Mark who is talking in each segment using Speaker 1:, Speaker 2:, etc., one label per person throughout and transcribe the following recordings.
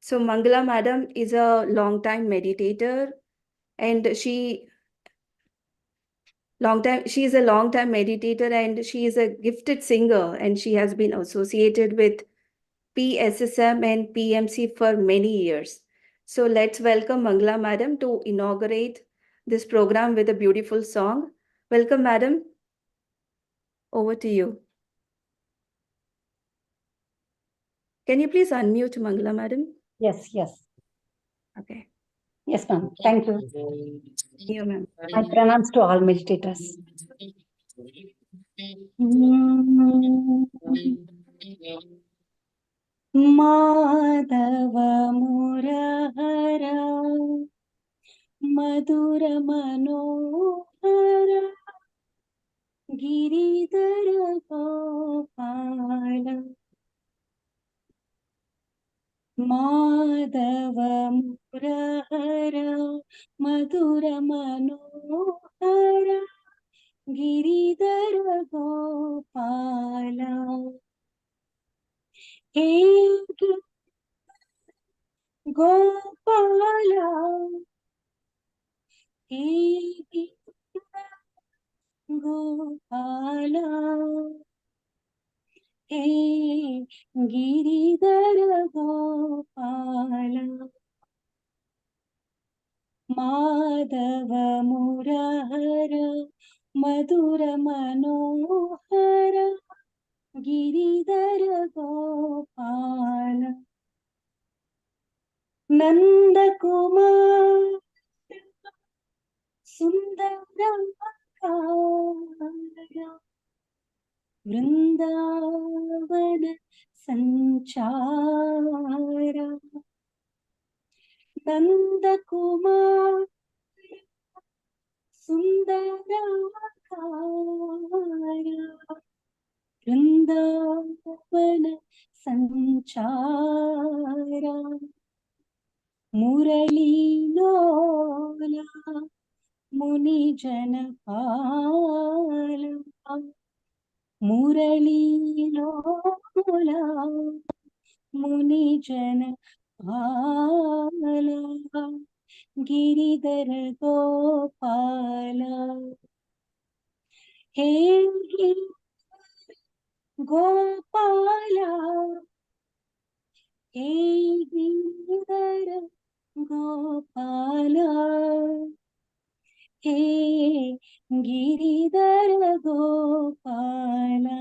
Speaker 1: So Mangala madam is a long-time meditator, and she is a long-time meditator, and she is a gifted singer, and she has been associated with PSSM and PMC for many years. So let's welcome Mangala madam to inaugurate this program with a beautiful song. Welcome, madam. Over to you. Can you please unmute Mangala madam?
Speaker 2: Yes.
Speaker 1: Okay.
Speaker 2: Yes, ma'am. Thank you.
Speaker 1: You, ma'am.
Speaker 2: I pronounce to all meditators. Madhava Murahara Madhura Manohara Giridhara Gopala Madhava Murahara Madhura Manohara Giridhara Gopala Hey Gopala Hey Gopala Hey Giridhara Gopala Madhava Murahara Madhura Manohara Giridhara Gopala Nanda Kumar Sundara Kara Vrindavana Sanchara Nanda Kumar Sundara Kara Vrindavana Sanchara Murali Lola Muni Janapala Murali Lola Muni Janapala Giridhara Gopala Hey Gopala Hey Giridhara Gopala Hey Giridhara Gopala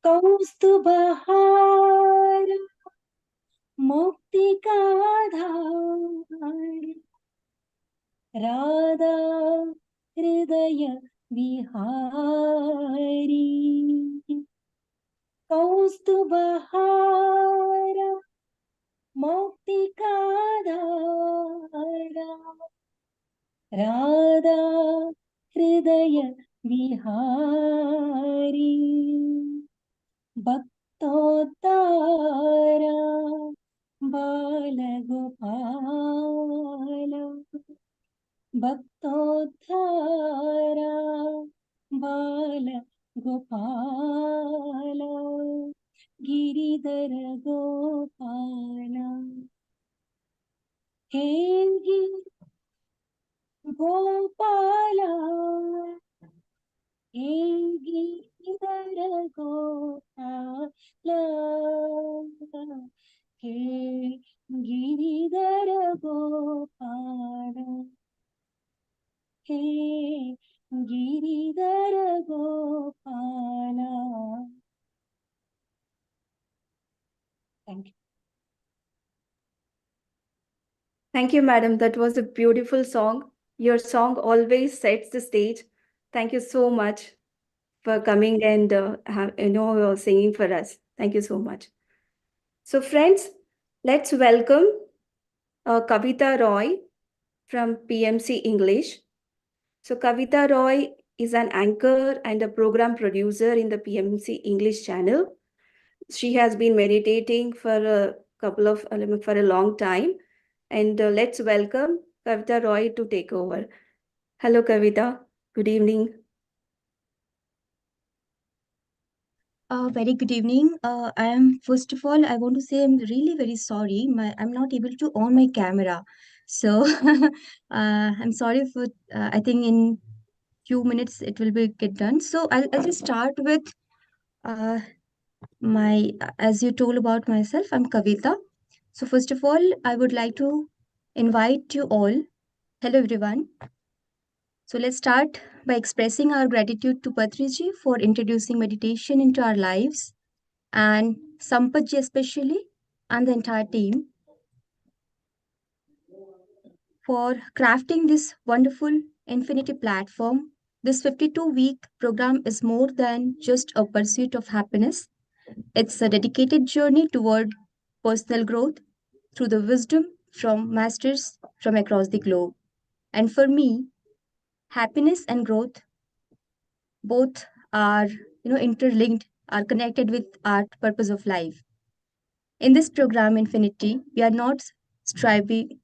Speaker 2: Kaustubhara Muktikadhara Radha Hridaya Vihari Kaustubhara Muktikadhara Radha Hridaya Vihari Bhaktotara Balagopala Bhaktotara Balagopala Giridhara Gopala Hey Gopala Hey Giridhara Gopala Hey Giridhara Gopala Hey Giridhara Gopala. Thank you.
Speaker 1: Thank you, madam. That was a beautiful song. Your song always sets the stage. Thank you so much for coming and singing for us. Thank you so much. So, friends, let's welcome Kavita Roy from PMC English. So, Kavita Roy is an anchor and a program producer in the PMC English channel. She has been meditating for a long time. And let's welcome Kavita Roy to take over. Hello, Kavita. Good evening.
Speaker 3: Very good evening. First of all, I want to say I'm really very sorry. I'm not able to on my camera. So I'm sorry for, I think in few minutes it will be get done. So I'll just start with uh, as you told about myself, I'm Kavita. So first of all, I would like to invite you all. Hello, everyone. So let's start by expressing our gratitude to Patriji for introducing meditation into our lives and Sampatji especially and the entire team for crafting this wonderful Infinity platform. This 52-week program is more than just a pursuit of happiness. It's a dedicated journey toward personal growth through the wisdom from masters from across the globe. And for me, happiness and growth both are interlinked, are connected with our purpose of life. In this program Infinity, striving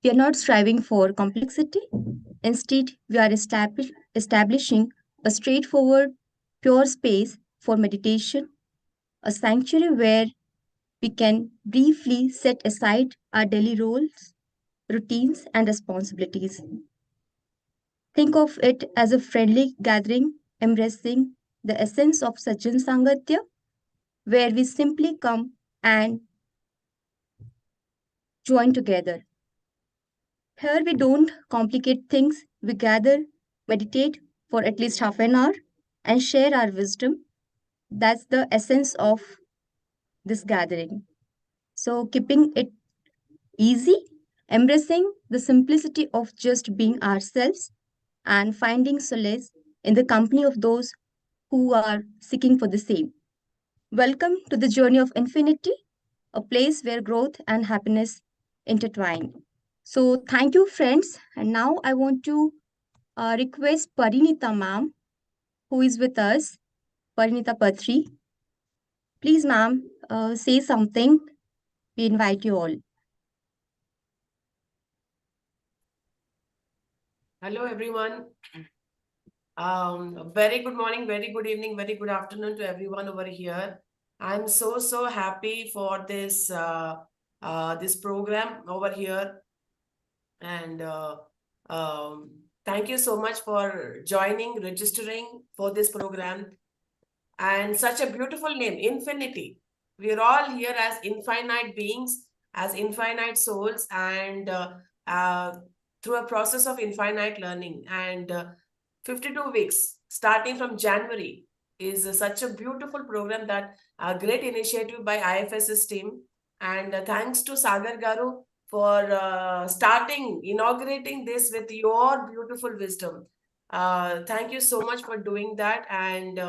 Speaker 3: we are not striving for complexity. Instead, we are establishing a straightforward, pure space for meditation, a sanctuary where we can briefly set aside our daily roles, routines, and responsibilities. Think of it as a friendly gathering embracing the essence of Sajjan Sangatya, where we simply come and join together. Here we don't complicate things, we gather, meditate for at least half an hour, and share our wisdom. That's the essence of this gathering. So, keeping it easy, embracing the simplicity of just being ourselves, and finding solace in the company of those who are seeking for the same. Welcome to the journey of infinity, a place where growth and happiness intertwine. So, thank you, friends. And now I want to request Parinita ma'am, who is with us, Parinita Patri. Please, ma'am, say something. We invite you all.
Speaker 4: Hello, everyone. Very good morning, very good evening, very good afternoon to everyone over here. I'm so happy for this program over here, and thank you so much for joining, registering for this program. And such a beautiful name, Infinity. We're all here as infinite beings, as infinite souls, and through a process of infinite learning. And 52 weeks, starting from January, is such a beautiful program, that a great initiative by IFS's team. And thanks to Sagar Garu for inaugurating this with your beautiful wisdom. Thank you so much for doing that. And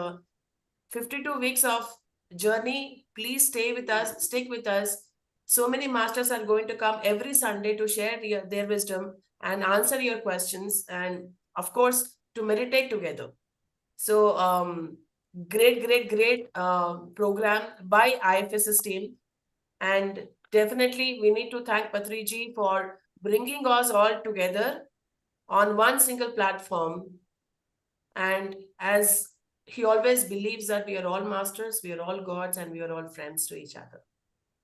Speaker 4: 52 weeks of journey. Please stay with us, stick with us. So many masters are going to come every Sunday to share their wisdom and answer your questions, and of course, to meditate together. So, great program by IFS's team. And definitely, we need to thank Patriji for bringing us all together on one single platform. And as he always believes that we are all masters, we are all gods, and we are all friends to each other.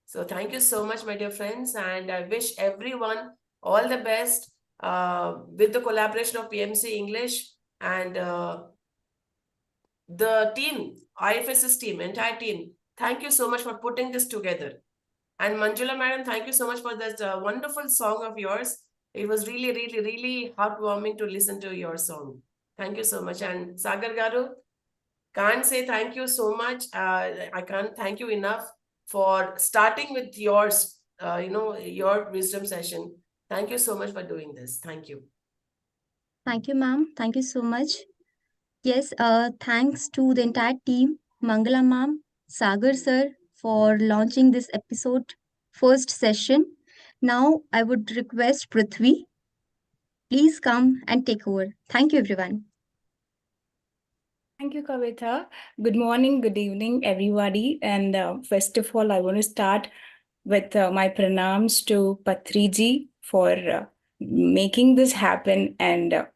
Speaker 4: So thank you so much, my dear friends. And I wish everyone all the best with the collaboration of PMC English and the team, IFS's team, entire team. Thank you so much for putting this together. And Manjula madam, thank you so much for that wonderful song of yours. It was really heartwarming to listen to your song. Thank you so much. And Sagar Garu, can't say thank you so much. I can't thank you enough for starting with yours, your wisdom session. Thank you so much for doing this. Thank you.
Speaker 3: Thank you, ma'am. Thank you so much. Yes, thanks to the entire team, Mangala ma'am, Sagar sir, for launching this episode first session. Now I would request Prithvi. Please come and take over. Thank you, everyone.
Speaker 2: Thank you, Kavita. Good morning, good evening, everybody. And first of all, I want to start with my pranams to Patriji for making this happen and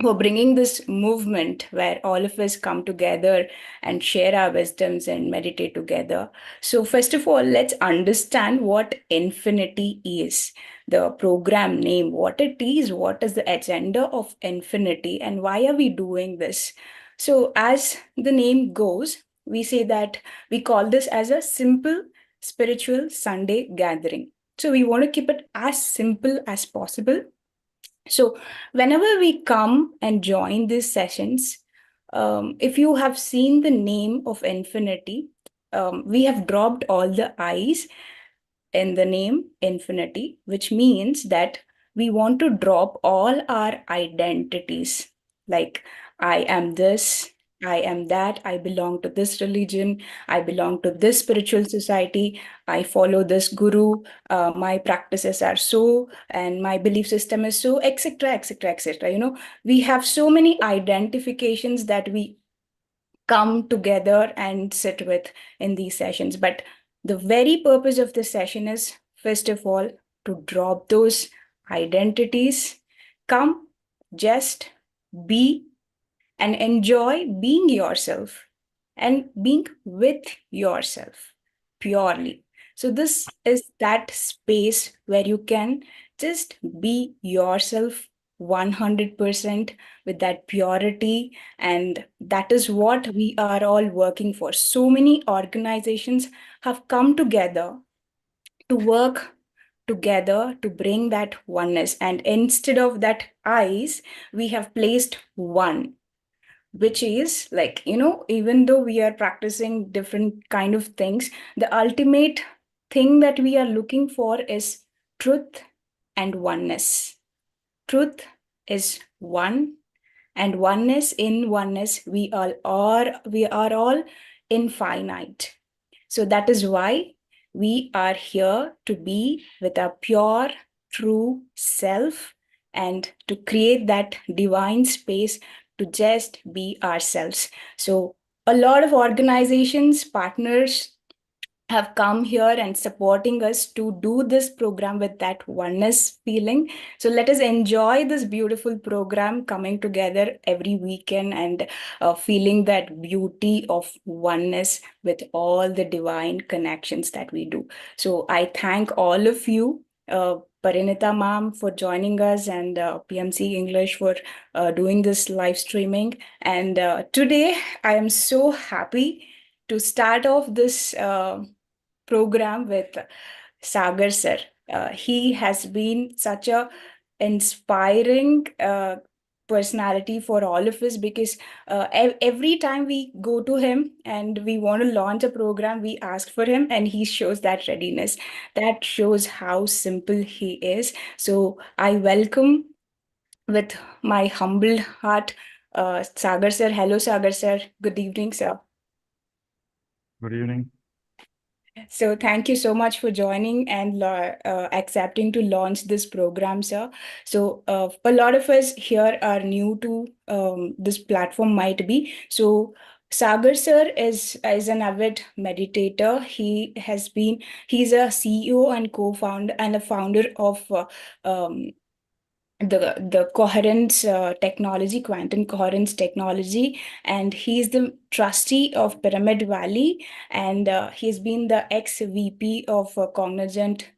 Speaker 2: for bringing this movement where all of us come together and share our wisdoms and meditate together. So, first of all, let's understand what Infinity is, the program name, what it is, what is the agenda of Infinity, and why are we doing this? So, as the name goes, we say that we call this as a simple spiritual Sunday gathering. So, we want to keep it as simple as possible. So, whenever we come and join these sessions, if you have seen the name of Infinity, we have dropped all the I's in the name Infinity, which means that we want to drop all our identities, like I am this, I am that, I belong to this religion, I belong to this spiritual society, I follow this guru, my practices are so, and my belief system is so, etc., etc., etc. We have so many identifications that we come together and sit with in these sessions. But the very purpose of this session is, first of all, to drop those identities, come, just be, and enjoy being yourself and being with yourself purely. So, this is that space where you can just be yourself 100% with that purity. And that is what we are all working for. So many organizations have come together to work together to bring that oneness. And instead of that eyes, we have placed one, which is like, even though we are practicing different kind of things, the ultimate thing that we are looking for is truth and oneness. Truth is one, and oneness, in oneness we are all infinite. So that is why we are here to be with our pure true self and to create that divine space to just be ourselves. So a lot of organizations, partners have come here and supporting us to do this program with that oneness feeling. So let us enjoy this beautiful program coming together every weekend and feeling that beauty of oneness with all the divine connections that we do. So I thank all of you, Parinita ma'am for joining us, and PMC English for doing this live streaming. And today I am so happy to start off this program with Sagar sir. He has been such a inspiring personality for all of us, because every time we go to him and we want to launch a program, we ask for him and he shows that readiness. That shows how simple he is. So I welcome with my humble heart Sagar sir. Hello, Sagar sir. Good evening, sir.
Speaker 5: Good evening.
Speaker 2: So thank you so much for joining and accepting to launch this program, sir. So a lot of us here are new to this platform, might be. So Sagar sir is an avid meditator. He's a CEO and co-founder and a founder of the coherence technology, quantum coherence technology, and he's the trustee of Pyramid Valley, and he's been the ex-VP of a Cognizant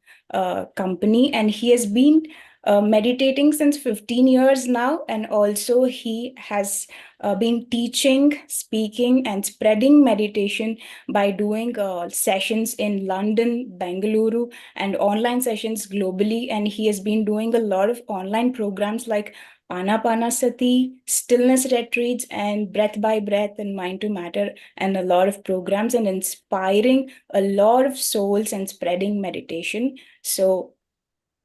Speaker 2: company, and he has been meditating since 15 years now, and also he has been teaching, speaking, and spreading meditation by doing sessions in London, Bengaluru, and online sessions globally. And he has been doing a lot of online programs like Anapanasati, stillness retreats, and breath by breath and mind to matter, and a lot of programs, and inspiring a lot of souls and spreading meditation. So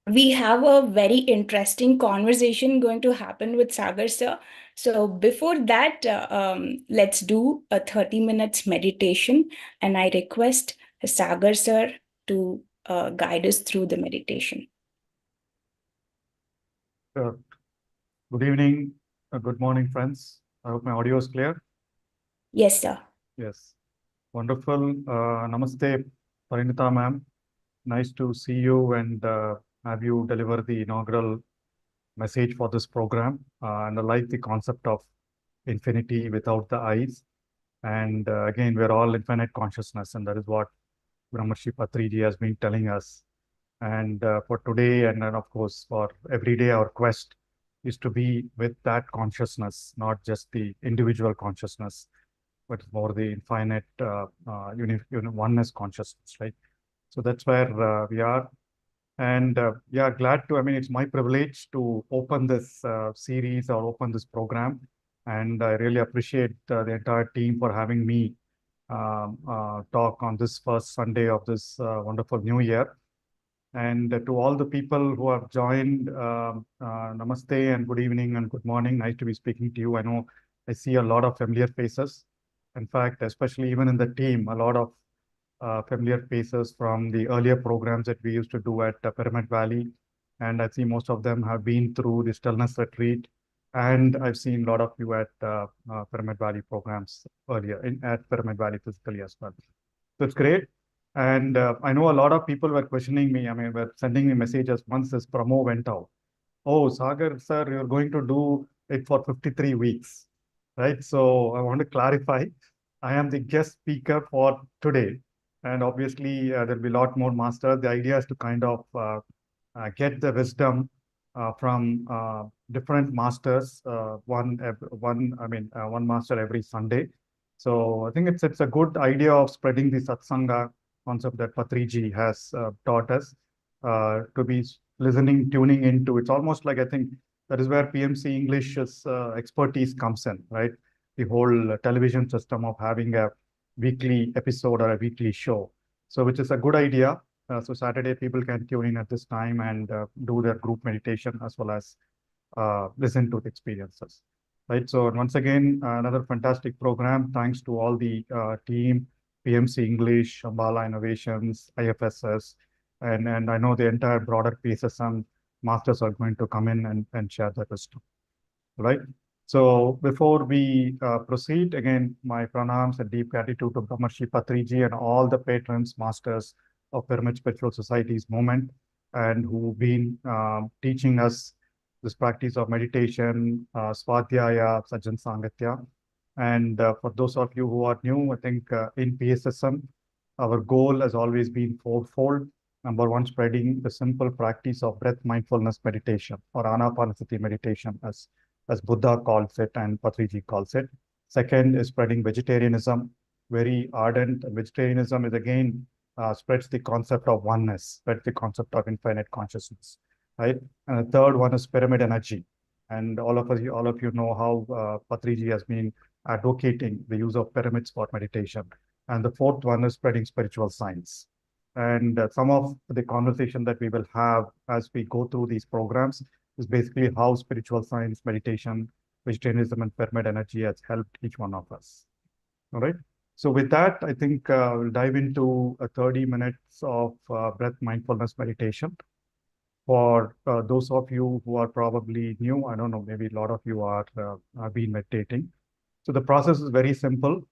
Speaker 2: we have a very interesting conversation going to happen with Sagar sir. So before that, let's do a 30 minutes meditation, and I request Sagar sir to guide us through the meditation.
Speaker 5: Good evening, good morning, friends. I hope my audio is clear.
Speaker 2: Yes, sir.
Speaker 5: Yes. Wonderful. Namaste, Parinita ma'am. Nice to see you and have you deliver the inaugural message for this program. And I like the concept of infinity without the eyes. And again, we're all infinite consciousness, and that is what Brahmarshi Patriji has been telling us. And for today, and then of course for every day, our quest is to be with that consciousness, not just the individual consciousness, but more the infinite oneness consciousness, right? So that's where we are. And yeah, glad to, I mean, it's my privilege to open this series or open this program. And I really appreciate the entire team for having me talk on this first Sunday of this wonderful new year. And to all the people who have joined, namaste and good evening and good morning. Nice to be speaking to you. I know I see a lot of familiar faces. In fact, especially even in the team, a lot of familiar faces from the earlier programs that we used to do at Pyramid Valley. And I see most of them have been through the stillness retreat. And I've seen a lot of you at Pyramid Valley programs earlier, at Pyramid Valley physically as well. So it's great. And I know a lot of people were questioning me. I mean, were sending me messages once this promo went out. Oh, Sagar, sir, you're going to do it for 53 weeks, right? So I want to clarify. I am the guest speaker for today. And obviously, there'll be a lot more masters. The idea is to kind of get the wisdom from different masters, one master every Sunday. So I think it's a good idea of spreading the satsanga concept that Patriji has taught us to be listening, tuning into. It's almost like, I think that is where PMC English's expertise comes in, right? The whole television system of having a weekly episode or a weekly show. So which is a good idea. So Saturday people can tune in at this time and do their group meditation as well as listen to the experiences. Right. So once again, another fantastic program. Thanks to all the team, PMC English, Shambhala Innovations, IFSS, and I know the entire broader PSSM masters are going to come in and share their wisdom. Right. So before we proceed, again, my pranams and deep gratitude to Brahmarshi Patriji and all the patrons, masters of Pyramid Spiritual Society's movement, and who've been teaching us this practice of meditation, Swadhyaya, Sajjan Sangatya. And for those of you who are new, I think in PSSM, our goal has always been fourfold. Number one, spreading the simple practice of breath mindfulness meditation, or Anapanasati meditation, as Buddha calls it and Patriji calls it. Second is spreading vegetarianism, very ardent. Vegetarianism is again spreads the concept of oneness, spreads the concept of infinite consciousness, right? And the third one is pyramid energy. And all of you know how Patriji has been advocating the use of pyramids for meditation. And the fourth one is spreading spiritual science. And some of the conversation that we will have as we go through these programs is basically how spiritual science, meditation, vegetarianism, and pyramid energy has helped each one of us. All right. So with that, I think we'll dive into 30 minutes of breath mindfulness meditation. For those of you who are probably new, I don't know, maybe a lot of you are have been meditating. So the process is very simple.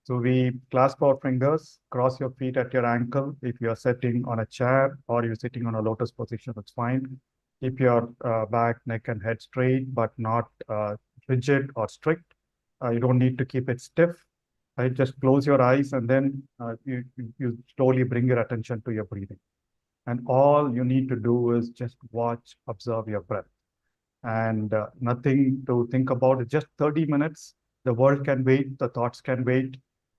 Speaker 5: So we clasp our fingers, cross your feet at your ankle. If you are sitting on a chair or you're sitting on a lotus position, that's fine. Keep your back, neck, and head straight, but not rigid or strict. You don't need to keep it stiff. Right? Just close your eyes and then you slowly bring your attention to your breathing. And all you need to do is just watch, observe your breath. And nothing to think about. It's just 30 minutes. The world can wait. The thoughts can wait.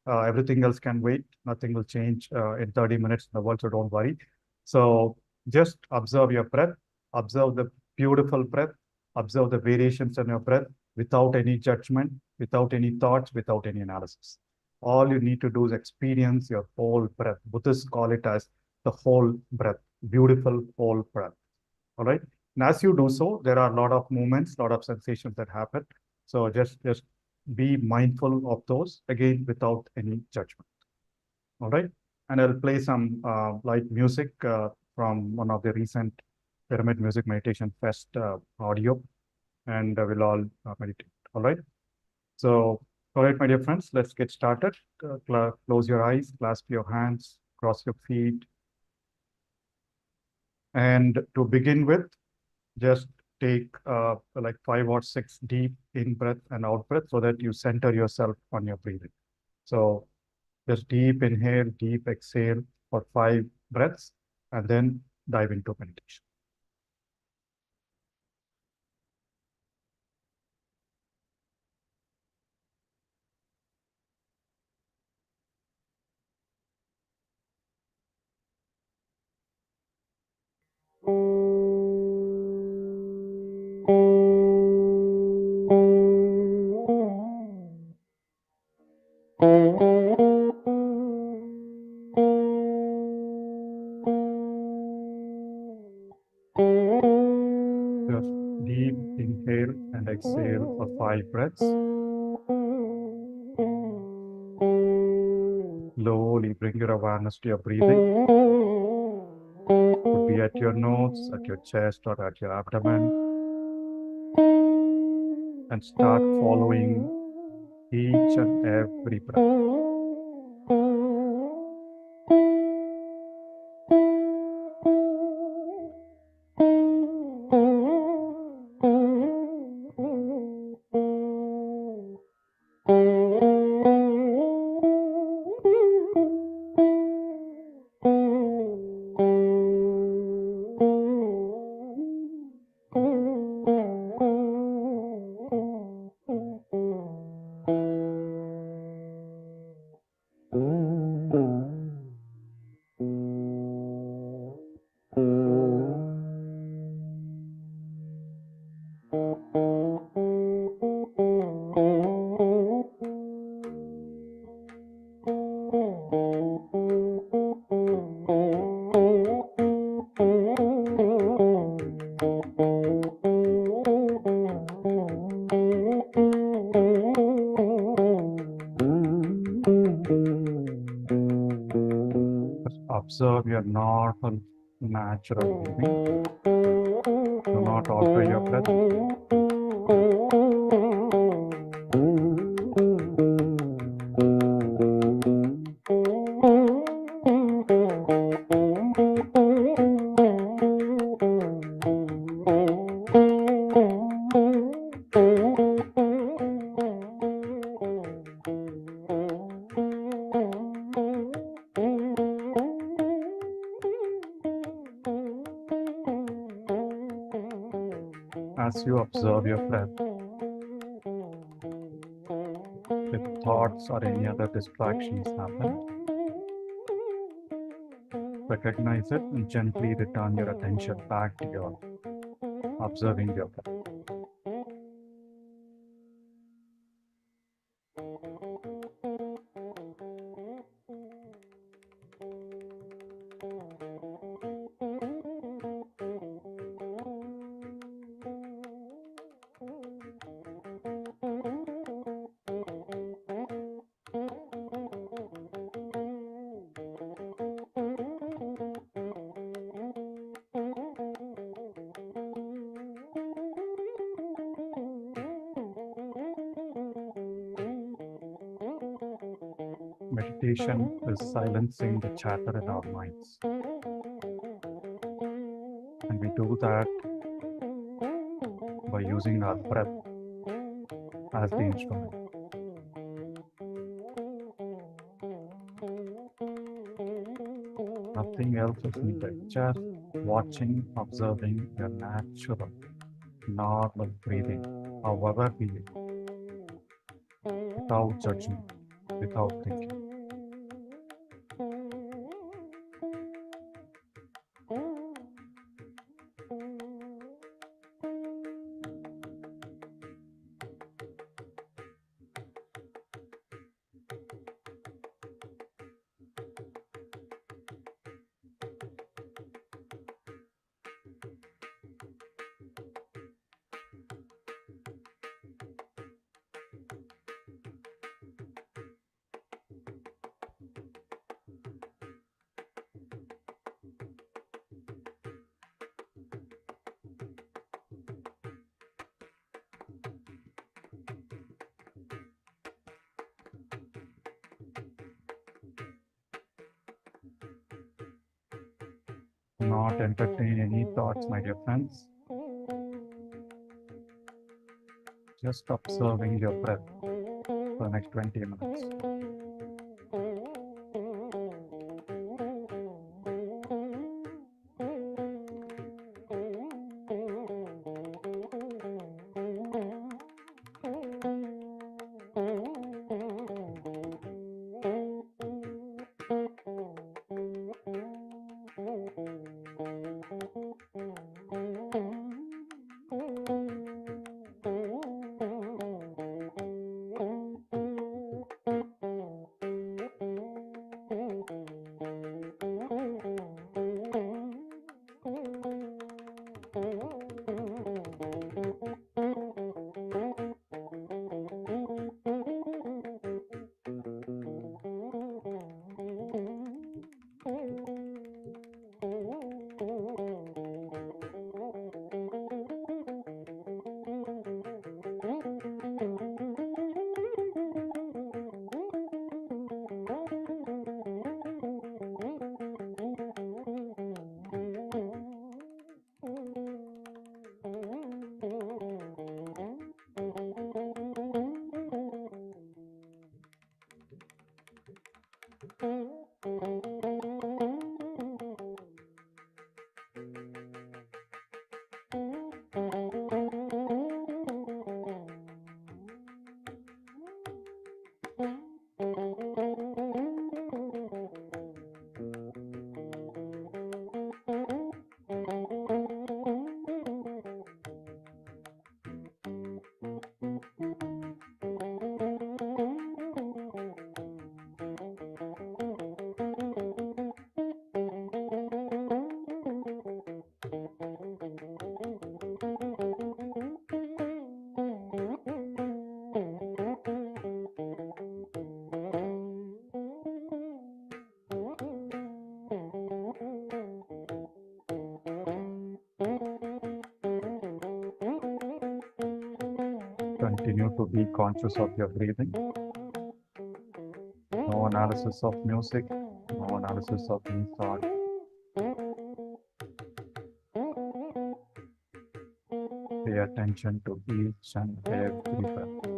Speaker 5: Everything else can wait. Nothing will change in 30 minutes in the world, so don't worry. So just observe your breath. Observe the beautiful breath. Observe the variations in your breath without any judgment, without any thoughts, without any analysis. All you need to do is experience your whole breath. Buddhists call it as the whole breath, beautiful whole breath. All right. And as you do so, there are a lot of movements, a lot of sensations that happen. So just be mindful of those, again, without any judgment. All right. And I'll play some light music from one of the recent Pyramid Music Meditation Fest audio, and we'll all meditate. All right. So, all right, my dear friends, let's get started. Close your eyes, clasp your hands, cross your feet. And to begin with, just take like 5 or 6 deep in breath and out breath so that you center yourself on your breathing. So just deep inhale, deep exhale for 5 breaths, and then dive into meditation. Just deep inhale and exhale for 5 breaths. Slowly bring your awareness to your breathing. Could be at your nose, at your chest, or at your abdomen. And start following each and every breath. Observe your normal, natural breathing. Do not alter your breath. As you observe your breath, if thoughts or any other distractions happen, recognize it and gently return your attention back to your observing your breath. Meditation is silencing the chatter in our minds. And we do that by using our breath as the instrument. Nothing else is needed, just watching, observing your natural, normal breathing, however be it, without judgment, without thinking. Not entertain any thoughts, my dear friends. just observing your breath for the next 20 minutes. Continue to be conscious of your breathing. No analysis of music, no analysis of any thought. Pay attention to each and every breath.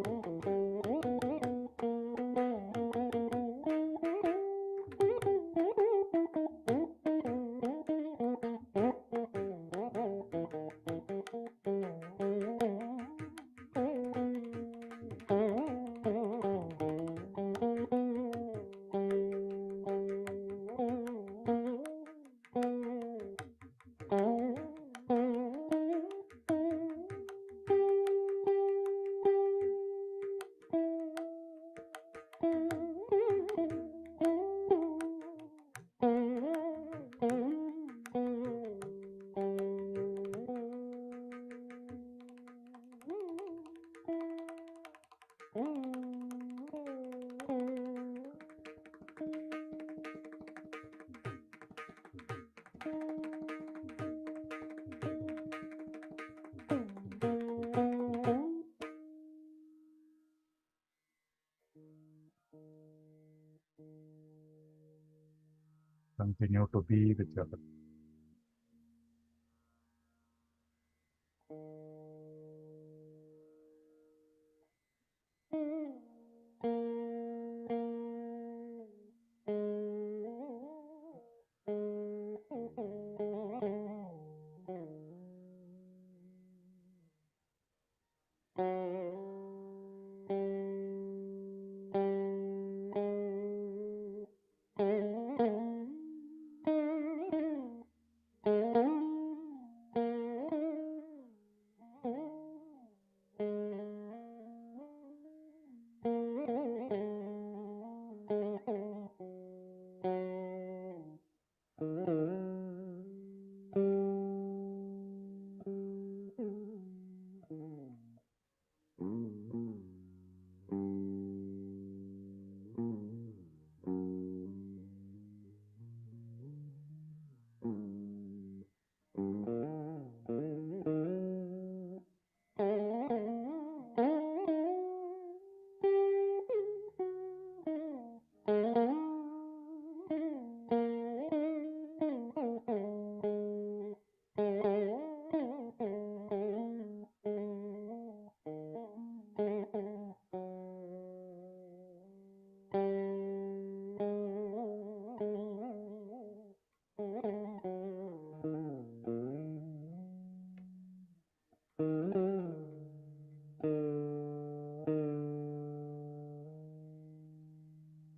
Speaker 5: Continue to be with your breath.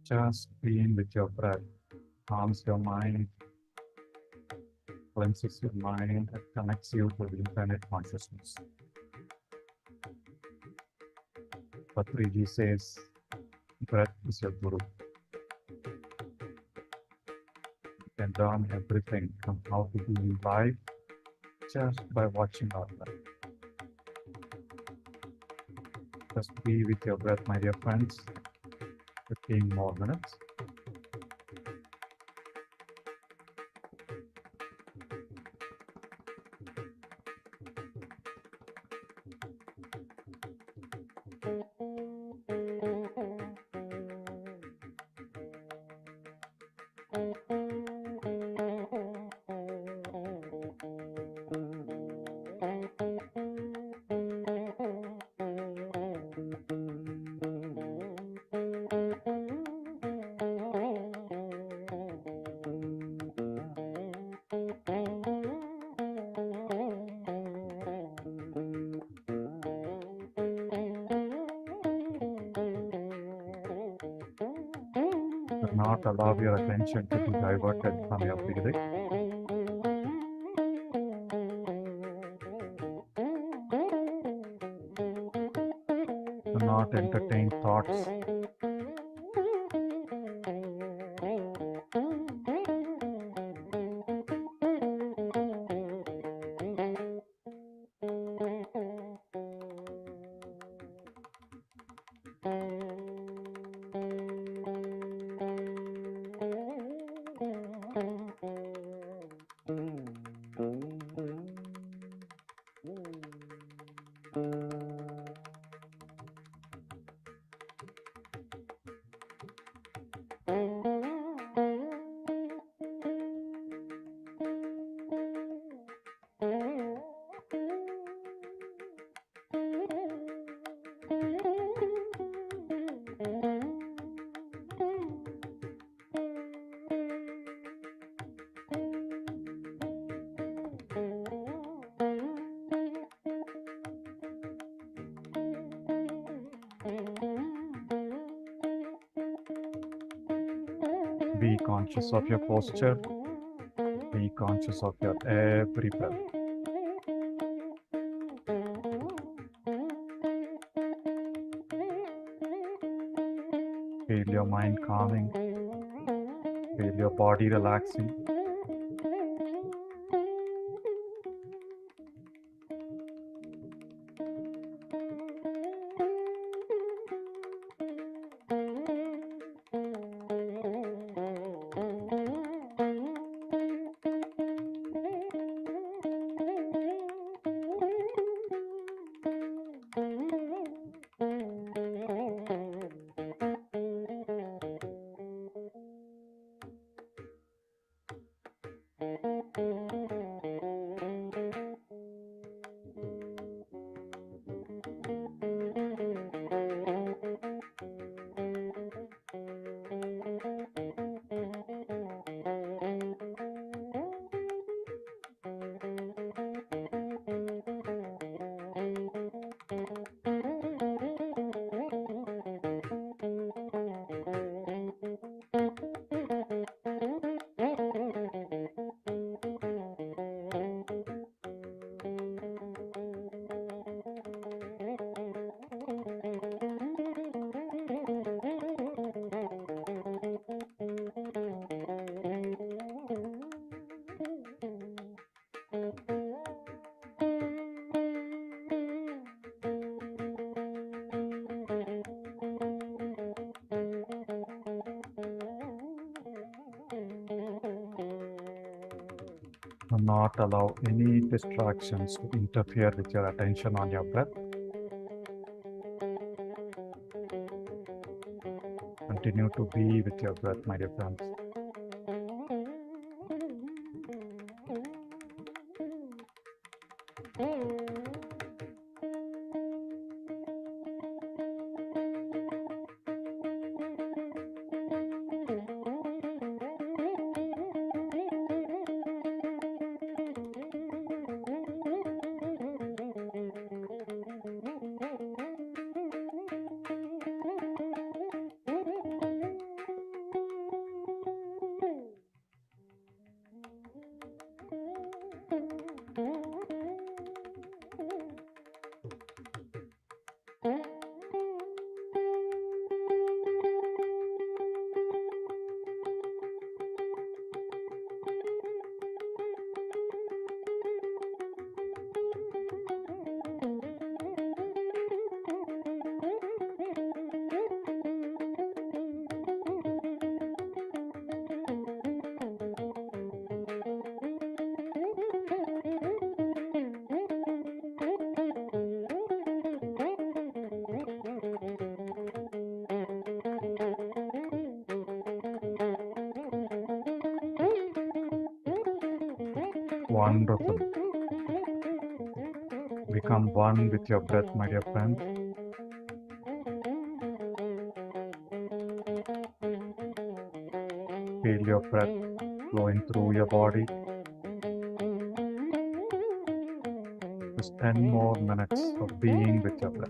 Speaker 5: Just being with your breath calms your mind, cleanses your mind, and connects you to the infinite consciousness. Patriji says, breath is your guru. You can learn everything from how to be in life just by watching our breath. Just be with your breath, my dear friends. 15 more minutes. Do not allow your attention to be diverted from your breathing. Do not entertain thoughts. Be conscious of your posture. Be conscious of your every breath. Feel your mind calming. Feel your body relaxing. Do not allow any distractions to interfere with your attention on your breath. Continue to be with your breath, my dear friends. Wonderful. Become one with your breath, my dear friends. Feel your breath flowing through your body. Just 10 more minutes of being with your breath.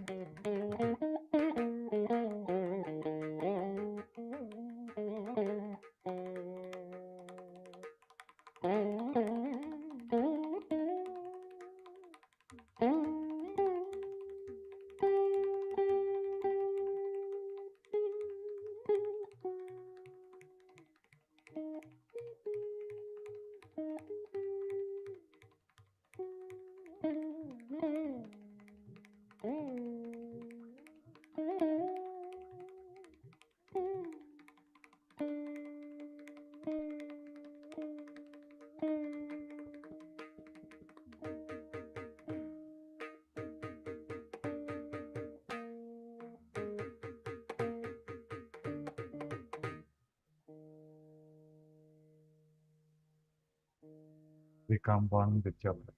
Speaker 5: Become one with your breath.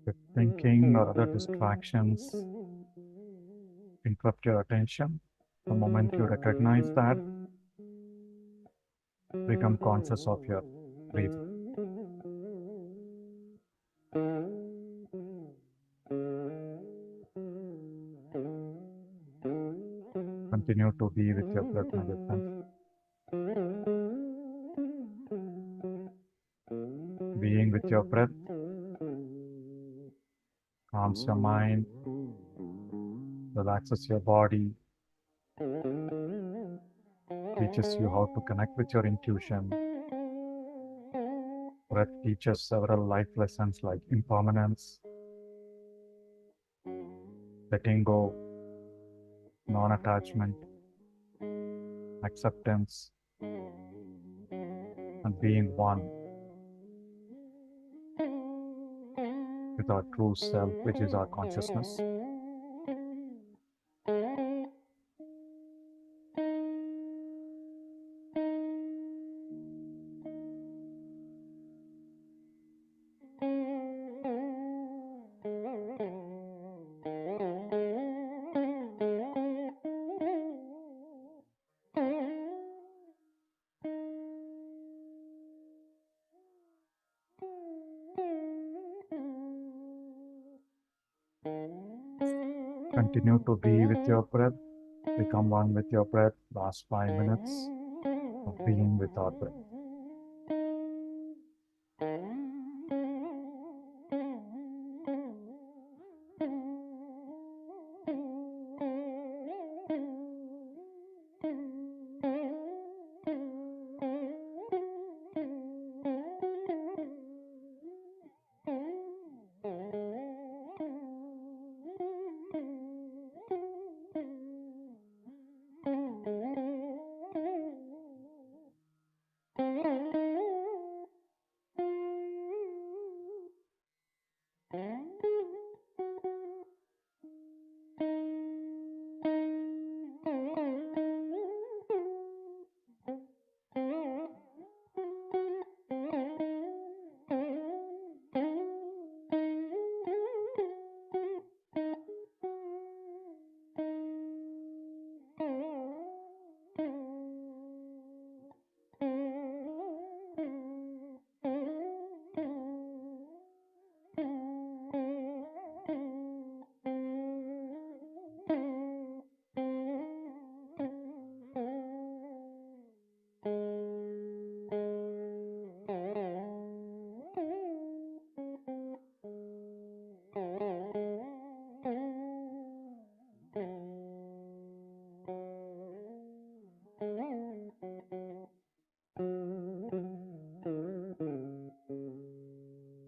Speaker 5: If thinking or other distractions interrupt your attention, the moment you recognize that, become conscious of your breathing. Continue to be with your breath, my dear friends. Being with your breath calms your mind, relaxes your body, teaches you how to connect with your intuition. Breath teaches several life lessons like impermanence, letting go, non-attachment, acceptance, and being one with our true self, which is our consciousness. Continue to be with your breath. Become one with your breath. Last 5 minutes of being with our breath.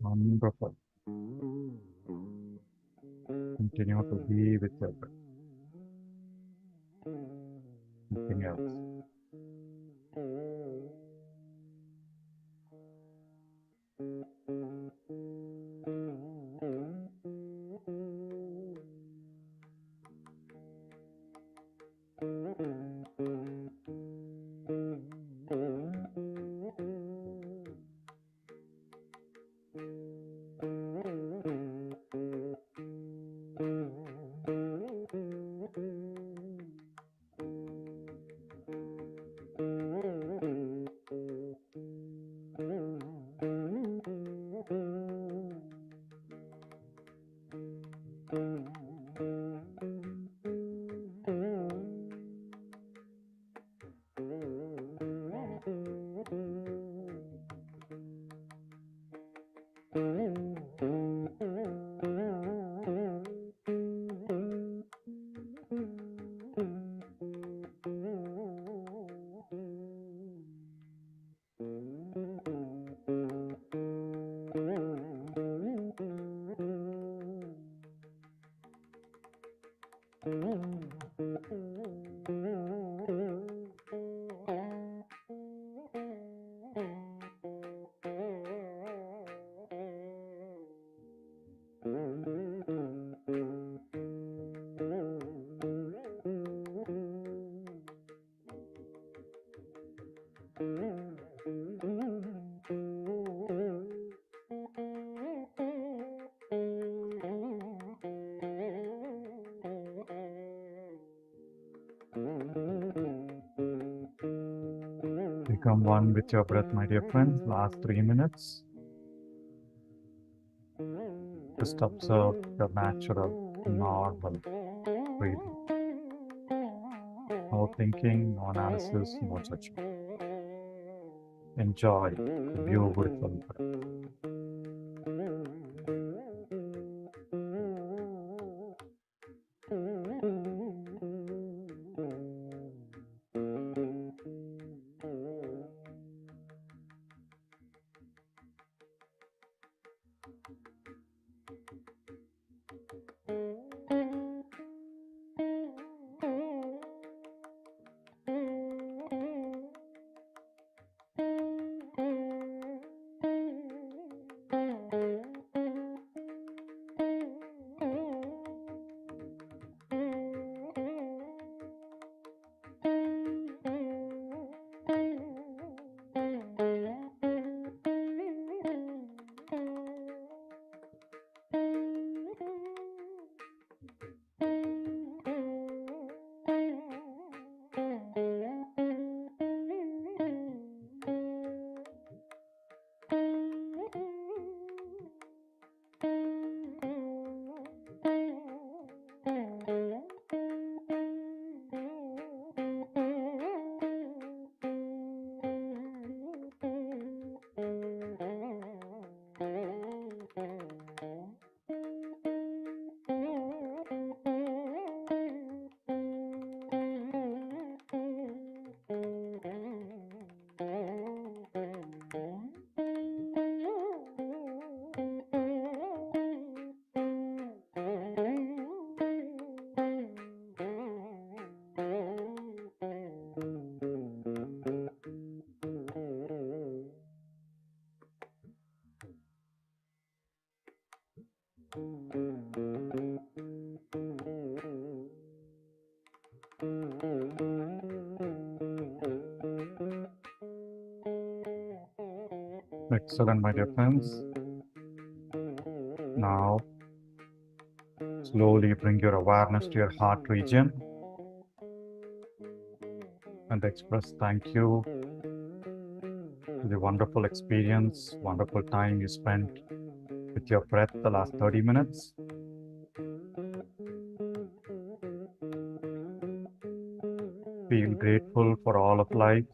Speaker 5: Wonderful. Continue to be with your breath. Nothing else. Become one with your breath, my dear friends. Last 3 minutes. Just observe your natural, normal breathing. No thinking, no analysis, no judgment. Enjoy the beautiful breath. Excellent, my dear friends. Now, slowly bring your awareness to your heart region and express thank you to the wonderful experience, wonderful time you spent with your breath the last 30 minutes. Feel grateful for all of life.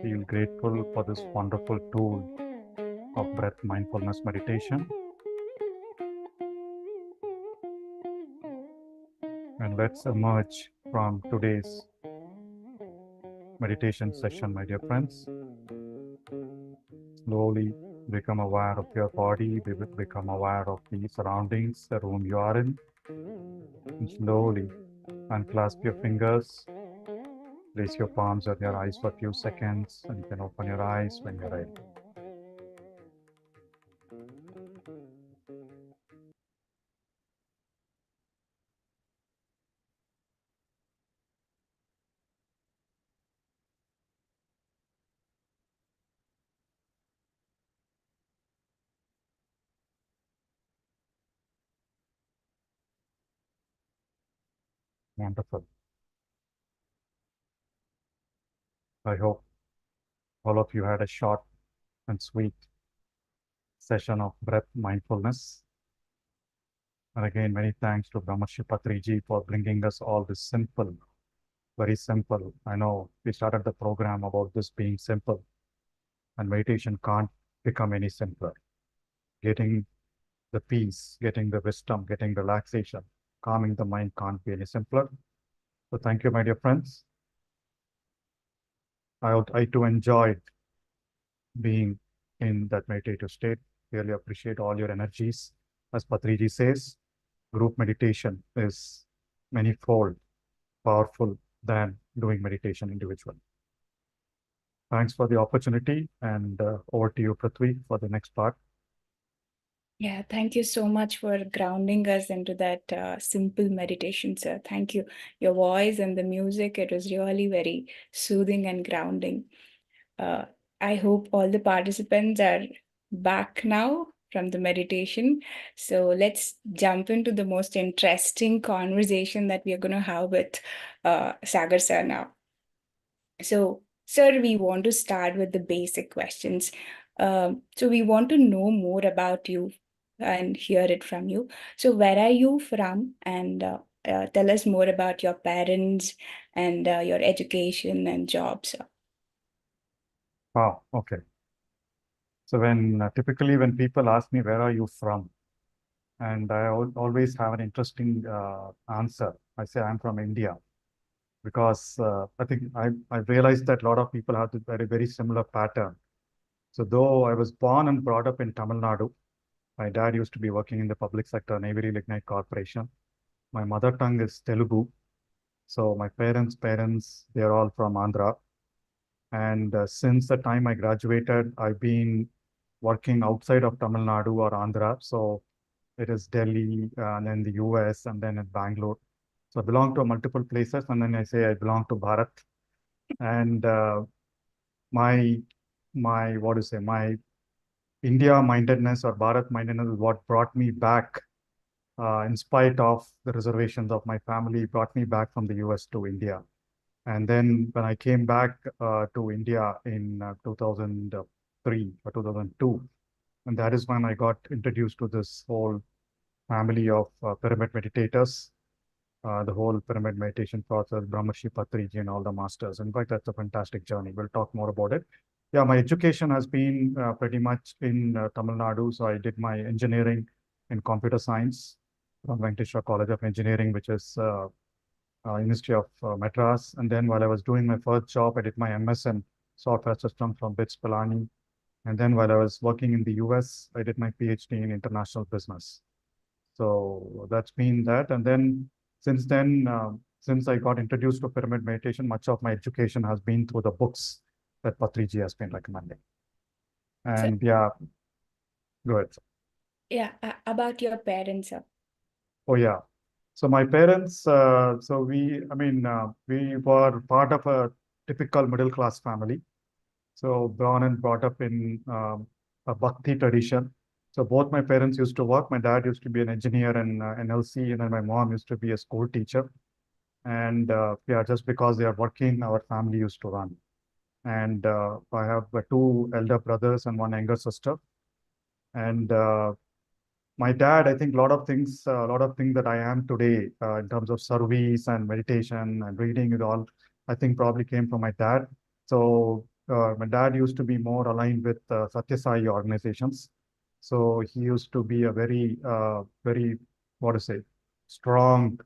Speaker 5: Feel grateful for this wonderful tool of breath mindfulness meditation. And let's emerge from today's meditation session, my dear friends. Slowly become aware of your body, become aware of the surroundings, the room you are in. And slowly unclasp your fingers, place your palms on your eyes for a few seconds, and you can open your eyes when you're ready. Wonderful. I hope all of you had a short and sweet session of breath mindfulness. And again, many thanks to Brahmarshi Patriji for bringing us all this simple, very simple. I know we started the program about this being simple, and meditation can't become any simpler. Getting the peace, getting the wisdom, getting relaxation, calming the mind can't be any simpler. So thank you, my dear friends. I too enjoyed being in that meditative state. Really appreciate all your energies. As Patriji says, group meditation is manifold powerful than doing meditation individually. Thanks for the opportunity, and over to you, Prithvi, for the next part.
Speaker 2: Yeah, thank you so much for grounding us into that simple meditation, sir. Thank you. Your voice and the music, it was really very soothing and grounding. I hope all the participants are back now from the meditation. So let's jump into the most interesting conversation that we are going to have with Sagar sir now. So, sir, we want to start with the basic questions. So we want to know more about you and hear it from you. So where are you from? And tell us more about your parents and your education and jobs.
Speaker 5: Wow, okay. So typically when people ask me, where are you from? And I always have an interesting answer. I say I'm from India, because I think I realized that a lot of people have this very similar pattern. So though I was born and brought up in Tamil Nadu, my dad used to be working in the public sector, Navy Lignite Corporation. My mother tongue is Telugu. So my parents, they're all from Andhra. And since the time I graduated, I've been working outside of Tamil Nadu or Andhra. So it is Delhi, and then the US, and then in Bangalore. So I belong to multiple places, and then I say I belong to Bharat. And my India mindedness or Bharat mindedness is what brought me back, in spite of the reservations of my family, brought me back from the US to India. And then when I came back to India in 2003 or 2002, and that is when I got introduced to this whole family of pyramid meditators, the whole pyramid meditation process, Brahmarshi Patriji and all the masters. In fact, that's a fantastic journey. We'll talk more about it. Yeah, my education has been pretty much in Tamil Nadu. So I did my engineering in computer science from Venkateshwara College of Engineering, which is University of Madras. And then while I was doing my first job, I did my MS in software system from BITS Pilani. And then while I was working in the US, I did my PhD in international business. So that's been that. And then since I got introduced to pyramid meditation, much of my education has been through the books that Patriji has been recommending. And yeah, Go ahead, sir.
Speaker 2: Yeah, about your parents, sir.
Speaker 5: Oh, yeah. So my parents, we were part of a typical middle class family. So born and brought up in a Bhakti tradition. So both my parents used to work. My dad used to be an engineer in NLC, and then my mom used to be a school teacher. And yeah, just because they are working, our family used to run. And I have two elder brothers and one younger sister. And my dad, I think a lot of things that I am today in terms of service and meditation and reading it all, I think probably came from my dad. So my dad used to be more aligned with Satya Sai organizations. So he used to be a very, what to say, strong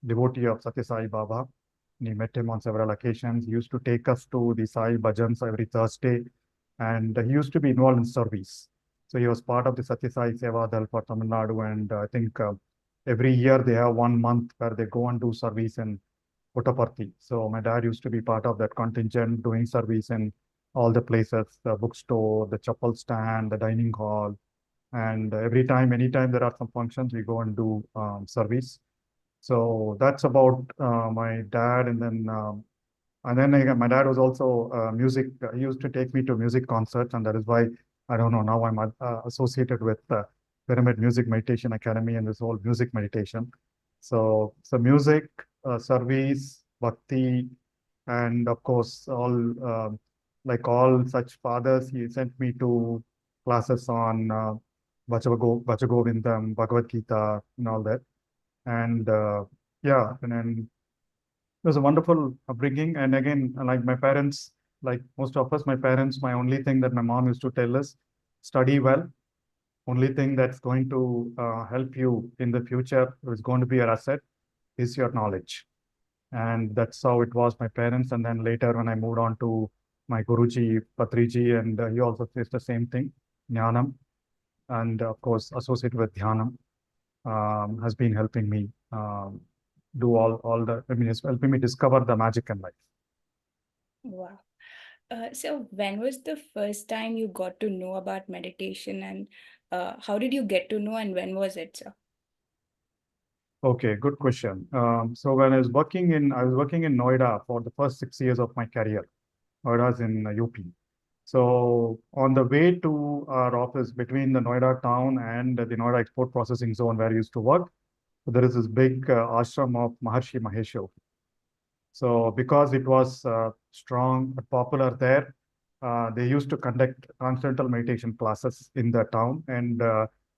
Speaker 5: devotee of Satya Sai Baba. We met him on several occasions. He used to take us to the Sai Bhajans every Thursday, and he used to be involved in service. So he was part of the Satya Sai Seva Dal for Tamil Nadu, and I think every year they have 1 month where they go and do service in Puttaparthi. So my dad used to be part of that contingent doing service in all the places, the bookstore, the chapel stand, the dining hall. And anytime there are some functions, we go and do service. So that's about my dad. And then again, my dad was also music. He used to take me to music concerts, and that is why I don't know, now I'm associated with Pyramid Music Meditation Academy and this whole music meditation. So music, service, bhakti, and of course, like all such fathers, he sent me to classes on Vachagovindam, Bhagavad Gita, and all that. And yeah, and then it was a wonderful upbringing. And again, like my parents, like most of us, my parents, my only thing that my mom used to tell us, study well. Only thing that's going to help you in the future is going to be your asset is your knowledge. And that's how it was my parents. And then later when I moved on to my Guruji, Patriji, and he also says the same thing, Jnanam. And of course, associated with Dhyanam has been helping me do it's helping me discover the magic in life.
Speaker 2: Wow. So when was the first time you got to know about meditation, and how did you get to know, and when was it, sir?
Speaker 5: Okay, good question. So when I was working in Noida for the first 6 years of my career. Noida's in UP. So on the way to our office between the Noida town and the Noida export processing zone where I used to work, there is this big ashram of Maharshi Mahesh. So because it was strong, popular there, they used to conduct transcendental meditation classes in the town. And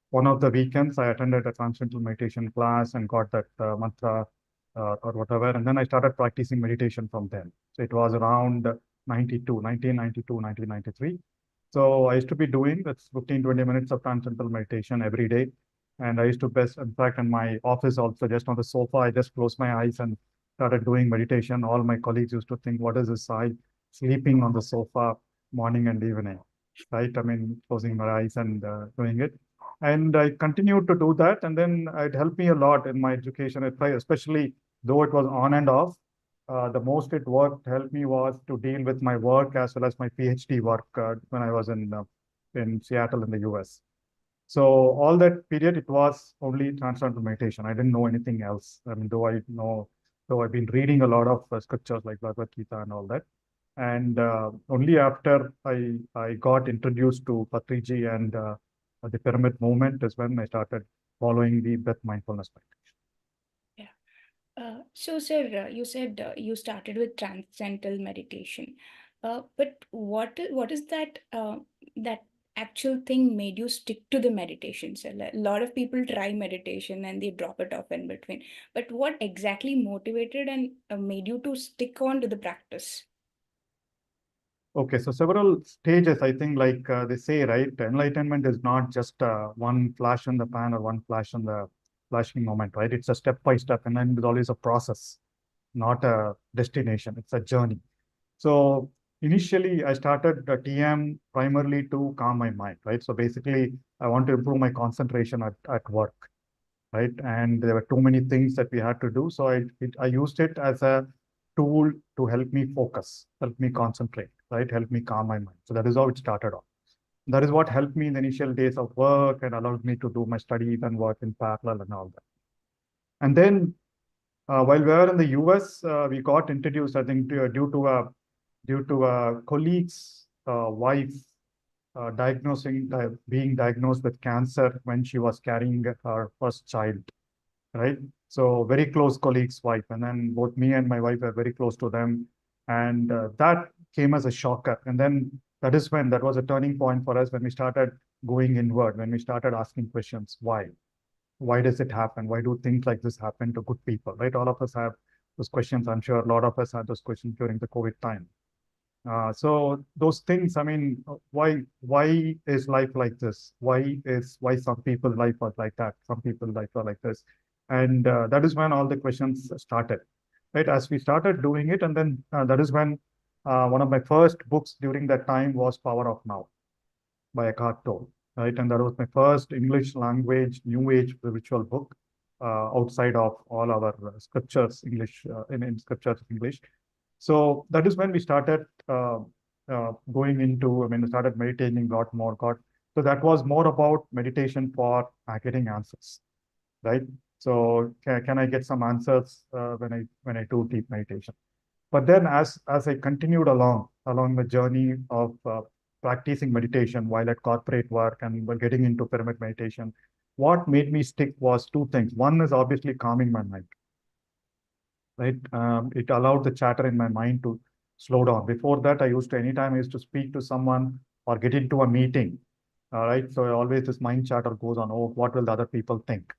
Speaker 5: one of the weekends, I attended a transcendental meditation class and got that mantra or whatever. And then I started practicing meditation from then. So it was around 1993. So I used to be doing that's 15, 20 minutes of transcendental meditation every day. And I used to in fact, in my office also, just on the sofa, I just closed my eyes and started doing meditation. All my colleagues used to think, what is this Sai sleeping on the sofa morning and evening, right? I mean, closing my eyes and doing it. And I continued to do that. And then it helped me a lot in my education, especially though it was on and off. The most it helped me was to deal with my work as well as my PhD work when I was in Seattle in the US. So all that period, it was only transcendental meditation. I didn't know anything else. I mean, though I've been reading a lot of scriptures like Bhagavad Gita and all that. And only after I got introduced to Patriji and the pyramid movement is when I started following the breath mindfulness meditation.
Speaker 2: So, sir, you said you started with transcendental meditation, but what is that that actual thing made you stick to the meditation? So, a lot of people try meditation and they drop it off in between. But what exactly motivated and made you to stick on to the practice?
Speaker 5: Okay, so several stages, I think, like they say, right? Enlightenment is not just one flash in the pan or one flash in the flashing moment, right? It's a step by step, and then there's always a process, not a destination. It's a journey. So initially, I started the TM primarily to calm my mind, right? So basically, I want to improve my concentration at work, right? And there were too many things that we had to do. So I used it as a tool to help me focus, help me concentrate, right? Help me calm my mind. So that is how it started off. That is what helped me in the initial days of work and allowed me to do my studies and work in parallel and all that. And then while we were in the US, we got introduced, I think, due to a colleague's wife being diagnosed with cancer when she was carrying her first child, right? So very close colleague's wife, and then both me and my wife were very close to them, and that came as a shocker. And then that was a turning point for us when we started going inward, when we started asking questions. Why does it happen? Why do things like this happen to good people, right? All of us have those questions. I'm sure a lot of us had those questions during the COVID time. So those things, I mean, why is life like this? Why some people's life was like that? Some people's life are like this. And that is when all the questions started, right? As we started doing it, and then that is when one of my first books during that time was Power of Now by Eckhart Tolle, right? And that was my first English language, New Age spiritual book outside of all our scriptures, English, in scriptures English. So that is when we started going into, started meditating a lot more. So that was more about meditation for getting answers, right? So can I get some answers when I do deep meditation? But then as I continued along the journey of practicing meditation while at corporate work and getting into pyramid meditation, what made me stick was two things. One is obviously calming my mind, right? It allowed the chatter in my mind to slow down. Before that, anytime I used to speak to someone or get into a meeting, right? So always this mind chatter goes on, oh, what will the other people think,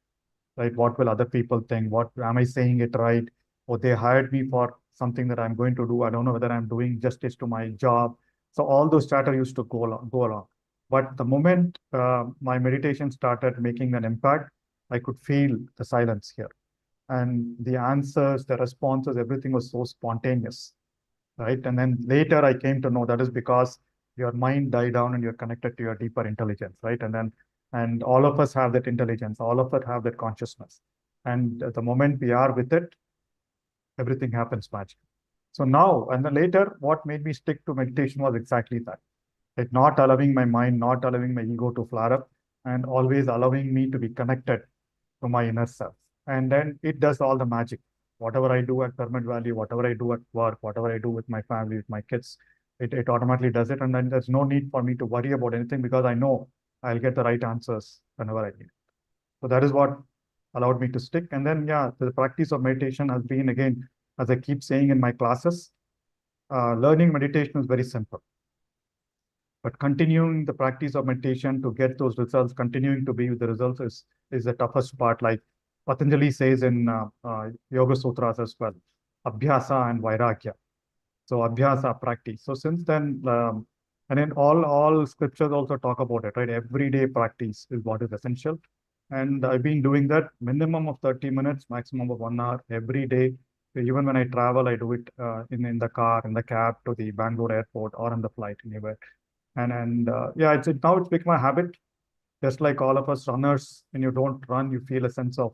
Speaker 5: right? What will other people think? What am I saying it right? Or they hired me for something that I'm going to do. I don't know whether I'm doing justice to my job. So all those chatter used to go along. But the moment my meditation started making an impact, I could feel the silence here. And the answers, the responses, everything was so spontaneous, right? And then later I came to know that is because your mind died down and you're connected to your deeper intelligence, right? And all of us have that intelligence, all of us have that consciousness. And the moment we are with it, everything happens magically. So now, and then later, what made me stick to meditation was exactly that. Like not allowing my mind, not allowing my ego to flare up, and always allowing me to be connected to my inner self. And then it does all the magic. Whatever I do at Pyramid Valley, whatever I do at work, whatever I do with my family, with my kids, it automatically does it. And then there's no need for me to worry about anything because I know I'll get the right answers whenever I need it. So that is what allowed me to stick. And then, yeah, the practice of meditation has been, again, as I keep saying in my classes, learning meditation is very simple. But continuing the practice of meditation to get those results, continuing to be with the results is the toughest part. Like Patanjali says in Yoga Sutras as well, Abhyasa and Vairagya. So Abhyasa, practice. So since then, and then all scriptures also talk about it, right? Everyday practice is what is essential. And I've been doing that minimum of 30 minutes, maximum of 1 hour every day. Even when I travel, I do it in the car, in the cab to the Bangalore airport or on the flight anywhere. And yeah, now it's become a habit. Just like all of us runners, when you don't run, you feel a sense of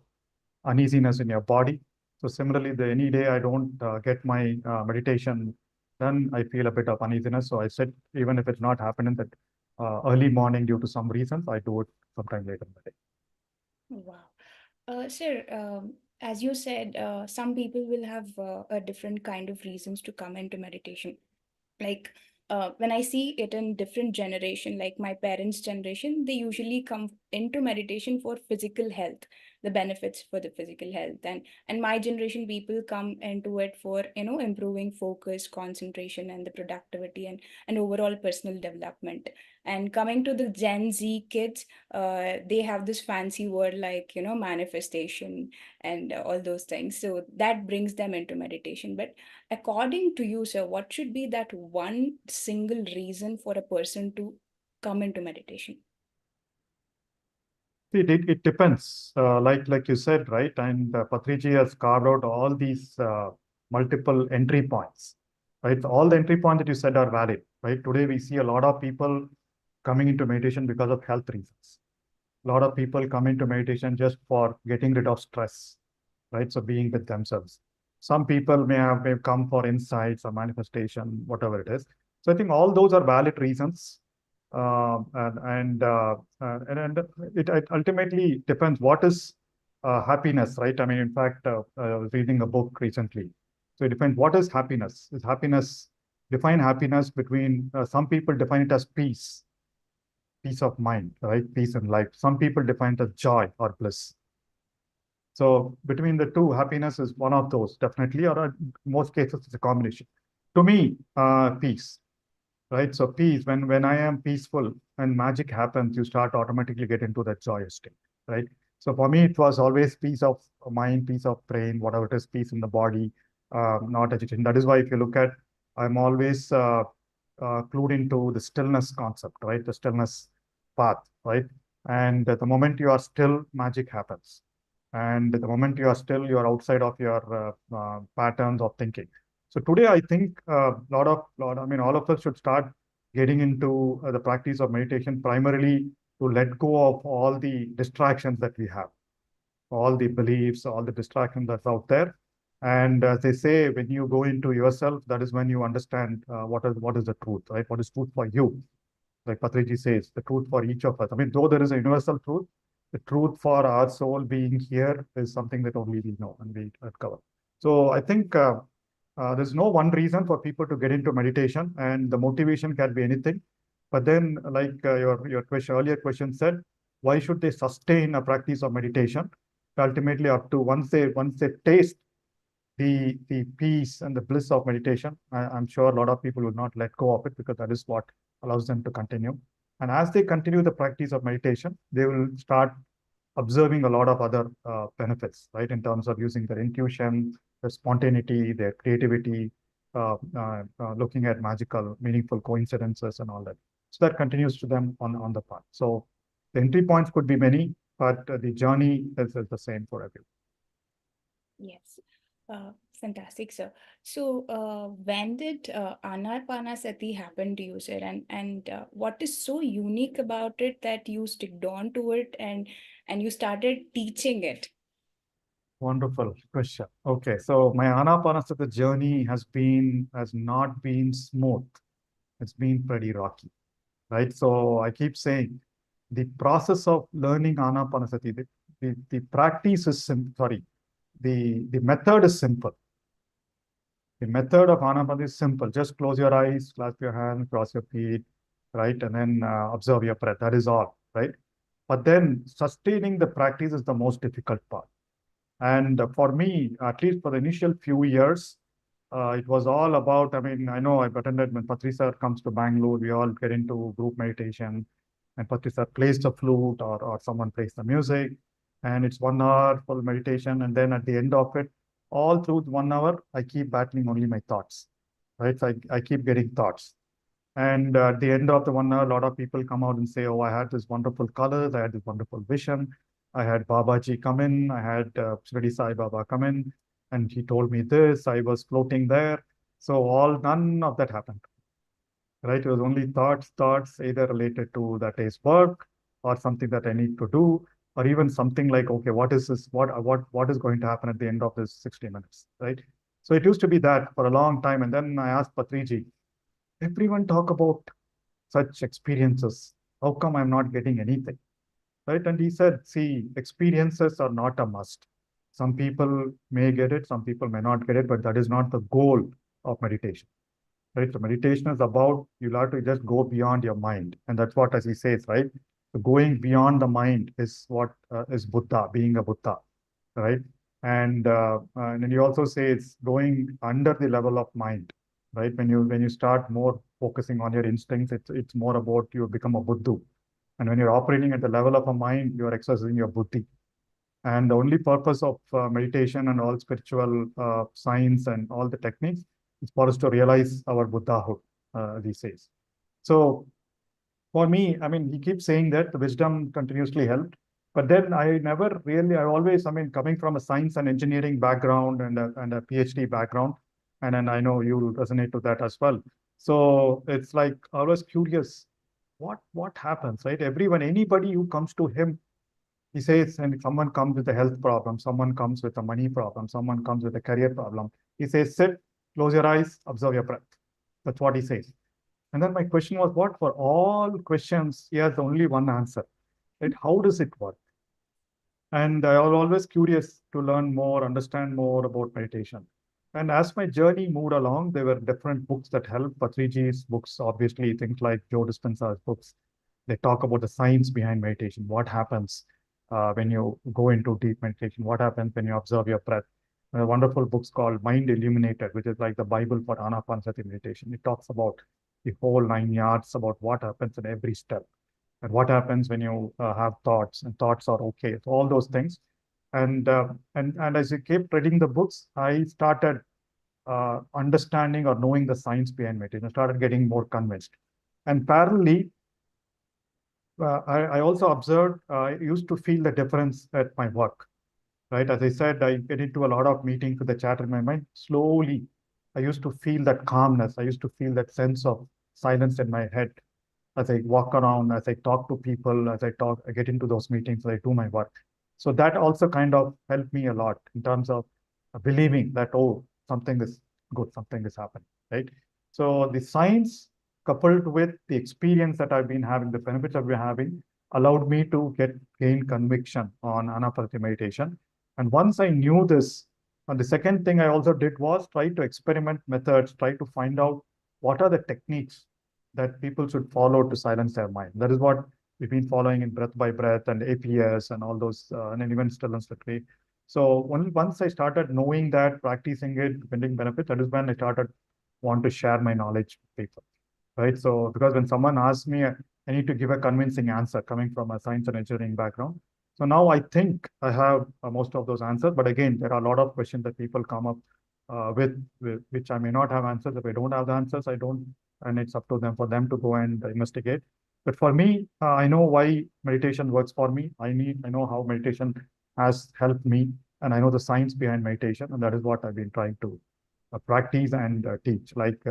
Speaker 5: uneasiness in your body. So similarly, any day I don't get my meditation done, I feel a bit of uneasiness. So I said, even if it's not happening that early morning due to some reasons, I do it sometime later in the day.
Speaker 2: Wow. Sir, as you said, some people will have a different kind of reasons to come into meditation. Like when I see it in different generation, like my parents' generation, they usually come into meditation for physical health, the benefits for the physical health, and my generation people come into it for improving focus, concentration, and the productivity and overall personal development. And coming to the Gen Z kids, they have this fancy word like manifestation and all those things. So that brings them into meditation. But according to you, sir, what should be that one single reason for a person to come into meditation?
Speaker 5: It depends, like you said, right? And Patriji has carved out all these multiple entry points, right? All the entry points that you said are valid, right? Today we see a lot of people coming into meditation because of health reasons. A lot of people come into meditation just for getting rid of stress, right? So being with themselves. Some people may have come for insights or manifestation, whatever it is. So I think all those are valid reasons. and it ultimately depends what is happiness, right? I mean, in fact, I was reading a book recently. So it depends what is happiness. Is happiness, define happiness between, some people define it as peace of mind, right? Peace in life. Some people define it as joy or bliss. So between the two, happiness is one of those, definitely, or in most cases, it's a combination. To me, peace, right? So peace, when I am peaceful and magic happens, you start automatically get into that joyous state, right? So for me, it was always peace of mind, peace of brain, whatever it is, peace in the body, not agitation. That is why if you look at, I'm always clued into the stillness concept, right? The stillness path, right? And at the moment you are still, magic happens. And the moment you are still, you are outside of your patterns of thinking. So today, I think I mean, all of us should start getting into the practice of meditation, primarily to let go of all the distractions that we have, all the beliefs, all the distractions that's out there. And as they say, when you go into yourself, that is when you understand what is the truth, right? What is truth for you? Like Patriji says, the truth for each of us. I mean, though there is a universal truth, the truth for our soul being here is something that only we know and we uncover. So I think there's no one reason for people to get into meditation, and the motivation can be anything. But then, like your earlier question said, why should they sustain a practice of meditation? Ultimately, up to once they taste the peace and the bliss of meditation, I'm sure a lot of people will not let go of it, because that is what allows them to continue. And as they continue the practice of meditation, they will start observing a lot of other benefits, right? In terms of using their intuition, their spontaneity, their creativity, looking at magical, meaningful coincidences and all that. So that continues to them on the path. So the entry points could be many, but the journey is the same for everyone.
Speaker 2: Yes. Fantastic, sir. So, when did Anapanasati happen to you, sir? And what is so unique about it that you sticked on to it and you started teaching it?
Speaker 5: Wonderful question. Okay, so my Anapanasati journey has not been smooth. It's been pretty rocky, right? So I keep saying the process of learning Anapanasati, the practice is the method is simple. The method of Anapanasati is simple. Just close your eyes, clasp your hands, cross your feet, right? And then observe your breath. That is all, right? But then sustaining the practice is the most difficult part. And for me, at least for the initial few years, it was all about, I mean, I know I've attended when Patri sir comes to Bangalore, we all get into group meditation, and Patri sir plays the flute or someone plays the music, and it's 1 hour full meditation. And then at the end of it, all through 1 hour, I keep battling only my thoughts, right? So I keep getting thoughts. And at the end of the 1 hour, a lot of people come out and say, oh, I had this wonderful colors, I had this wonderful vision. I had Babaji come in, I had Shirdi Sai Baba come in, and he told me this, I was floating there. So none of that happened, right? It was only thoughts either related to that day's work or something that I need to do, or even something like, okay, what is this? What is going to happen at the end of this 60 minutes, right? So it used to be that for a long time. And then I asked Patriji, everyone talk about such experiences. How come I'm not getting anything? Right? And he said, see, experiences are not a must. Some people may get it, some people may not get it, but that is not the goal of meditation. Right? So meditation is about, you'll have to just go beyond your mind. And that's what, as he says, right? So going beyond the mind is what is Buddha, being a Buddha, right? And then he also says going under the level of mind, right? When you start more focusing on your instincts, it's more about you become a Buddha. And when you're operating at the level of a mind, you're exercising your buddhi. And the only purpose of meditation and all spiritual science and all the techniques is for us to realize our Buddhahood, he says. So for me, I mean, he keeps saying that the wisdom continuously helped. But then I always, I mean, coming from a science and engineering background and a PhD background, and then I know you resonate to that as well. So it's like I was curious, what happens, right? Anybody who comes to him, he says, and someone comes with a health problem, someone comes with a money problem, someone comes with a career problem. He says, sit, close your eyes, observe your breath. That's what he says. And then my question was, what for all questions, he has only one answer, right? How does it work? And I was always curious to learn more, understand more about meditation. And as my journey moved along, there were different books that helped. Patriji's books, obviously, things like Joe Dispenza's books. They talk about the science behind meditation. What happens when you go into deep meditation? What happens when you observe your breath? A wonderful books called Mind Illuminated, which is like the Bible for Anapanasati meditation. It talks about the whole 9 yards, about what happens in every step and what happens when you have thoughts, and thoughts are okay. So all those things. And as I kept reading the books, I started understanding or knowing the science behind meditation. I started getting more convinced. And parallelly, I also observed, I used to feel the difference at my work, right? As I said, I get into a lot of meetings with the chatter in my mind. Slowly, I used to feel that calmness. I used to feel that sense of silence in my head as I walk around, as I talk to people, as I get into those meetings, as I do my work. So that also kind of helped me a lot in terms of believing that, oh, something is good, something is happening, right? So the science coupled with the experience that I've been having, the benefits I've been having, allowed me to gain conviction on Anapanasati meditation. And once I knew this, and the second thing I also did was try to experiment methods, try to find out what are the techniques that people should follow to silence their mind. That is what we've been following in breath by breath and APS and all those, and even stillness retreat. So once I started knowing that, practicing it, building benefits, that is when I started want to share my knowledge with people, right? So because when someone asks me, I need to give a convincing answer coming from a science and engineering background. So now I think I have most of those answers, but again, there are a lot of questions that people come up with which I may not have answers. If I don't have the answers, I don't, and it's up to them for them to go and investigate. But for me, I know why meditation works for me. I know how meditation has helped me, and I know the science behind meditation, and that is what I've been trying to practice and teach. Like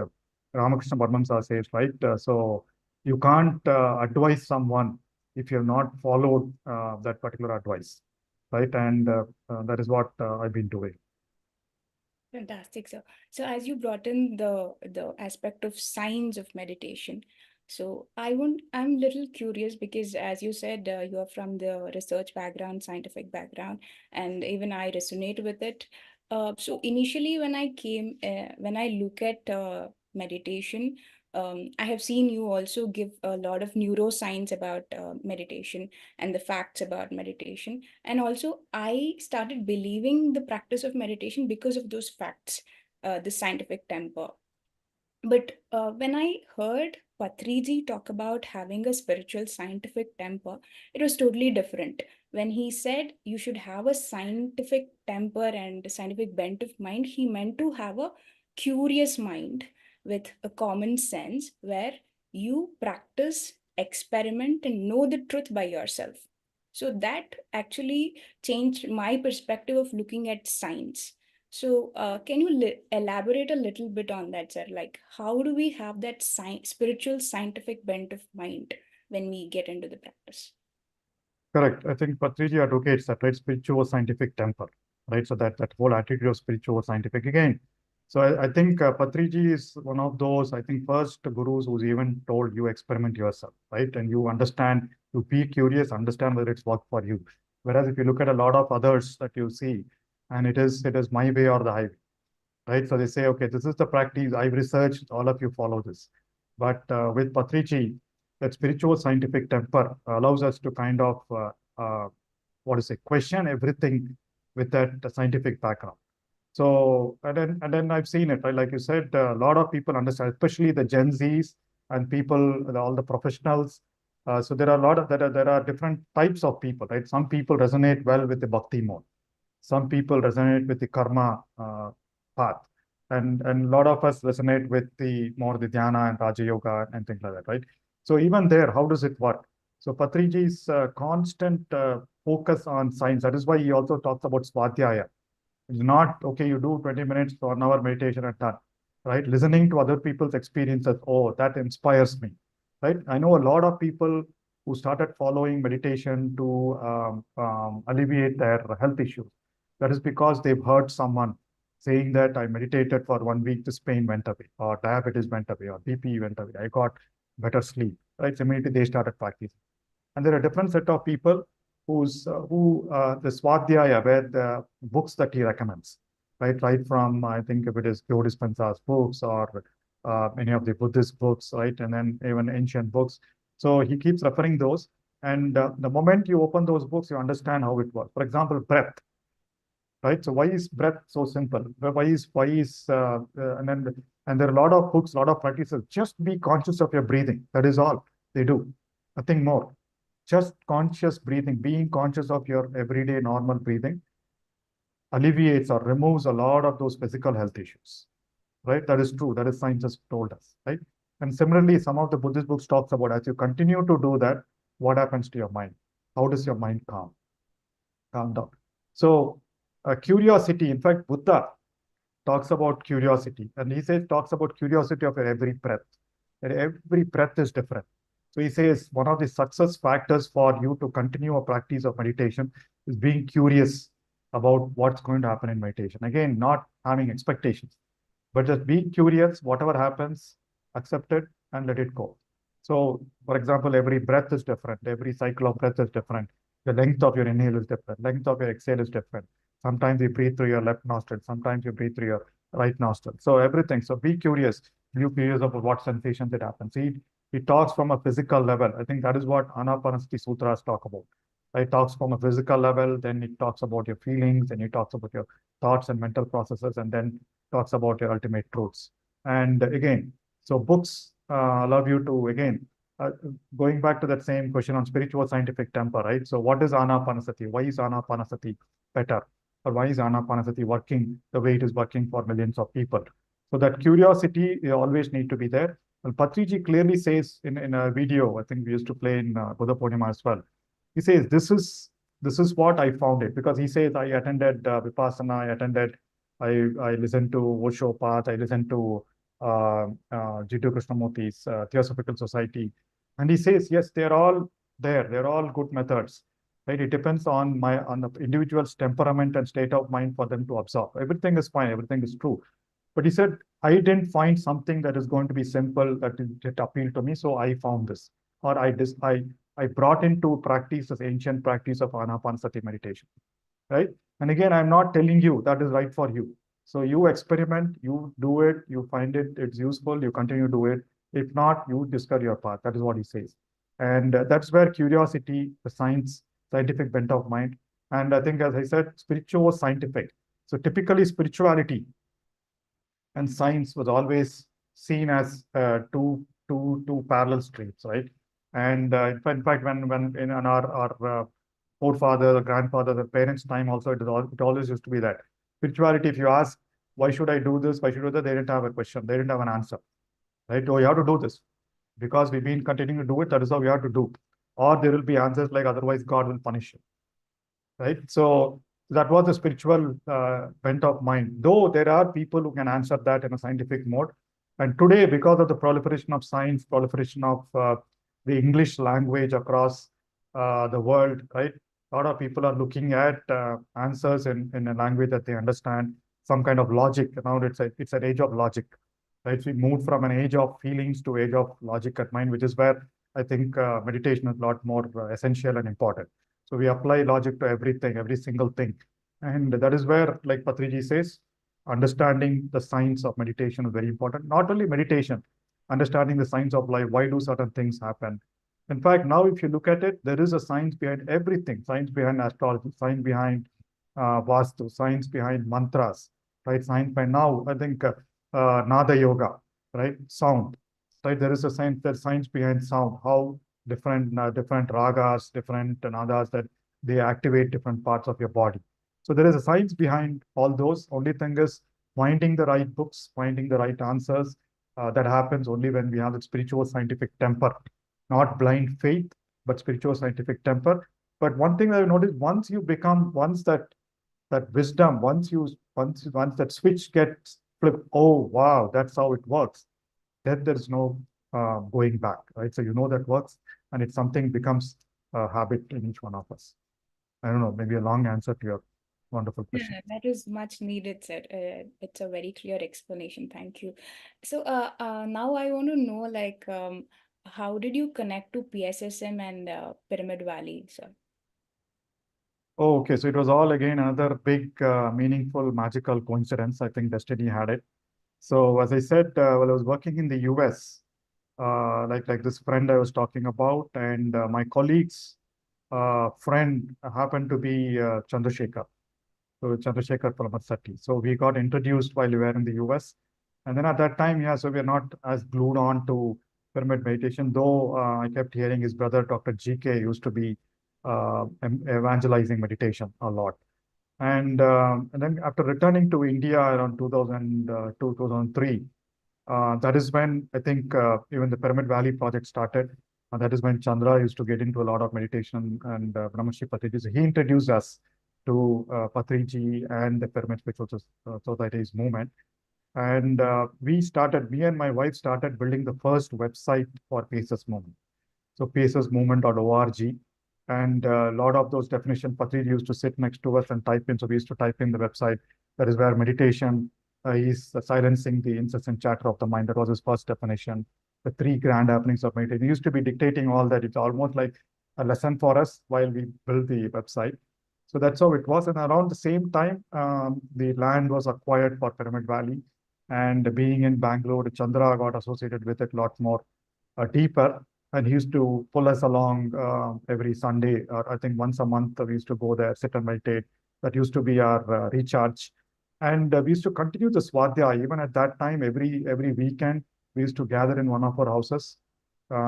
Speaker 5: Ramakrishna Paramahamsa says, right? So you can't advise someone if you have not followed that particular advice, right? And that is what I've been doing.
Speaker 2: Fantastic, sir. So as you brought in the aspect of science of meditation, so I'm a little curious because as you said, you are from the research background, scientific background, and even I resonate with it. So initially when I look at meditation, I have seen you also give a lot of neuroscience about meditation and the facts about meditation. And also, I started believing the practice of meditation because of those facts, the scientific temper. But when I heard Patriji talk about having a spiritual scientific temper, it was totally different. When he said you should have a scientific temper and a scientific bent of mind, he meant to have a curious mind with a common sense where you practice, experiment, and know the truth by yourself. So that actually changed my perspective of looking at science. So, can you elaborate a little bit on that, sir? Like, how do we have that spiritual, scientific bent of mind when we get into the practice?
Speaker 5: Correct. I think Patriji advocates that, right? Spiritual scientific temper, right? So that whole attitude of spiritual scientific again. So I think Patriji is one of those, I think, first gurus who's even told you experiment yourself, right? And you understand, you be curious, understand whether it's worked for you. Whereas if you look at a lot of others that you see, and it is my way or the highway, right? So they say, okay, this is the practice. I've researched, all of you follow this. But with Patriji, that spiritual scientific temper allows us to kind of, question everything with that scientific background. So, and then I've seen it, right? Like you said, a lot of people understand, especially the Gen Zs and people, all the professionals. So there are a lot of, there are different types of people, right? Some people resonate well with the bhakti mode. Some people resonate with the karma path. And a lot of us resonate with the dhyana and Raja Yoga and things like that, right? So even there, how does it work? So Patriji's constant focus on science, that is why he also talks about Swadhyaya. It's not, okay, you do 20 minutes or an hour meditation and done, right? Listening to other people's experiences, oh, that inspires me, right? I know a lot of people who started following meditation to alleviate their health issues. That is because they've heard someone saying that I meditated for 1 week, this pain went away, or diabetes went away, or BP went away. I got better sleep, right? So immediately they started practicing. And there are a different set of people the Swadhyaya, where the books that he recommends, right from, I think if it is Joe Dispenza's books or many of the Buddhist books, right? And then even ancient books. So he keeps referring those. And the moment you open those books, you understand how it works. For example, breath, right? So why is breath so simple? And there are a lot of books, a lot of practices. Just be conscious of your breathing. That is all they do. Nothing more. Just conscious breathing, being conscious of your everyday normal breathing alleviates or removes a lot of those physical health issues, right? That is true. That is science has told us, right? And similarly, some of the Buddhist books talks about as you continue to do that, what happens to your mind? How does your mind calm down? So curiosity, in fact, Buddha talks about curiosity, and he talks about curiosity of every breath. And every breath is different. So he says one of the success factors for you to continue a practice of meditation is being curious about what's going to happen in meditation. Again, not having expectations, but just be curious, whatever happens, accept it and let it go. So, for example, every breath is different. Every cycle of breath is different. The length of your inhale is different. Length of your exhale is different. Sometimes you breathe through your left nostril. Sometimes you breathe through your right nostril. So everything. So be curious. Be curious about what sensations it happens. He talks from a physical level. I think that is what Anapanasati Sutras talk about. It talks from a physical level, then it talks about your feelings, and it talks about your thoughts and mental processes, and then talks about your ultimate truths. And again, so books allow you to, again, going back to that same question on spiritual scientific temper, right? So what is Anapanasati? Why is Anapanasati better? Or why is Anapanasati working the way it is working for millions of people? So that curiosity, you always need to be there. Well, Patriji clearly says in a video, I think we used to play in Buddha Purnima as well. He says, this is what I found it, because he says, I attended Vipassana, I listened to Osho Path, I listened to Jiddu Krishnamurti's Theosophical Society. And he says, yes, they're all there. They're all good methods, right? It depends on the individual's temperament and state of mind for them to absorb. Everything is fine. Everything is true. But he said, I didn't find something that is going to be simple that it appealed to me. So I found this, or I brought into practice this ancient practice of Anapanasati meditation, right? And again, I'm not telling you that is right for you. So you experiment, you do it, you find it's useful, you continue to do it. If not, you discover your path. That is what he says. And that's where curiosity, the scientific bent of mind. And I think, as I said, spiritual scientific. So typically spirituality and science was always seen as two parallel streams, right? And in fact, when in our forefathers, grandfathers, the parents' time also, it always used to be that. Spirituality, if you ask, why should I do this? Why should I do that? They didn't have a question. They didn't have an answer, right? Oh, you have to do this because we've been continuing to do it. That is how we have to do. Or there will be answers like, otherwise God will punish you, right? So that was the spiritual bent of mind. Though there are people who can answer that in a scientific mode. And today, because of the proliferation of science, proliferation of the English language across the world, right? A lot of people are looking at answers in a language that they understand, some kind of logic. Now it's an age of logic, right? So we moved from an age of feelings to age of logic at mind, which is where I think meditation is a lot more essential and important. So we apply logic to everything, every single thing. And that is where, like Patriji says, understanding the science of meditation is very important. Not only meditation, understanding the science of life. Why do certain things happen? In fact, now if you look at it, there is a science behind everything. Science behind astrology, science behind Vastu, science behind mantras, right? Science behind now, I think Nada Yoga, right? Sound, right? There is a science, there's science behind sound, how different ragas, different nadas, that they activate different parts of your body. So there is a science behind all those. Only thing is finding the right books, finding the right answers. That happens only when we have the spiritual scientific temper, not blind faith, but spiritual scientific temper. But one thing that I noticed, once that wisdom, once that switch gets flipped, oh wow, that's how it works. Then there's no going back, right? So you know that works, and it's something becomes a habit in each one of us. I don't know, maybe a long answer to your wonderful question.
Speaker 2: Yeah, that is much needed, sir. It's a very clear explanation. Thank you. So, now I want to know, like, how did you connect to PSSM and Pyramid Valley, sir?
Speaker 5: Oh, okay. So it was all again another big, meaningful, magical coincidence. I think destiny had it. So as I said, while I was working in the US, like this friend I was talking about, and my colleague's friend happened to be Chandrasekhar. So Chandrasekhar Pramasati. So we got introduced while we were in the US. And then at that time, yeah, so we're not as glued on to pyramid meditation, though I kept hearing his brother, Dr. GK, used to be evangelizing meditation a lot. And then after returning to India around 2002, 2003, that is when I think even the Pyramid Valley project started. That is when Chandra used to get into a lot of meditation and Brahmarshi Patriji. So he introduced us to Patriji and the Pyramid Spiritual Society's movement. And me and my wife started building the first website for PSS Movement. So pssmovement.org. And a lot of those definitions, Patriji used to sit next to us and type in. So we used to type in the website. That is where meditation is silencing the incessant chatter of the mind. That was his first definition. The 3 grand happenings of meditation. He used to be dictating all that. It's almost like a lesson for us while we build the website. So that's how it was. And around the same time, the land was acquired for Pyramid Valley. And being in Bangalore, Chandra got associated with it a lot more deeper. And he used to pull us along every Sunday, or I think once a month, we used to go there, sit and meditate. That used to be our recharge. And we used to continue the Swadhyaya. Even at that time, every weekend, we used to gather in one of our houses,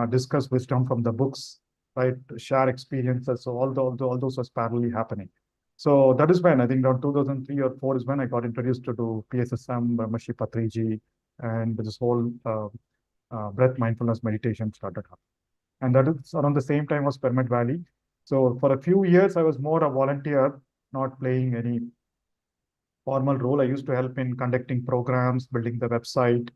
Speaker 5: discuss wisdom from the books, right? Share experiences. So all those was parallelly happening. So that is when I think around 2003 or 4 is when I got introduced to do PSSM, Brahmarshi Patriji, and this whole breath mindfulness meditation started happening. And that is around the same time was Pyramid Valley. So for a few years, I was more a volunteer, not playing any formal role. I used to help in conducting programs, building the website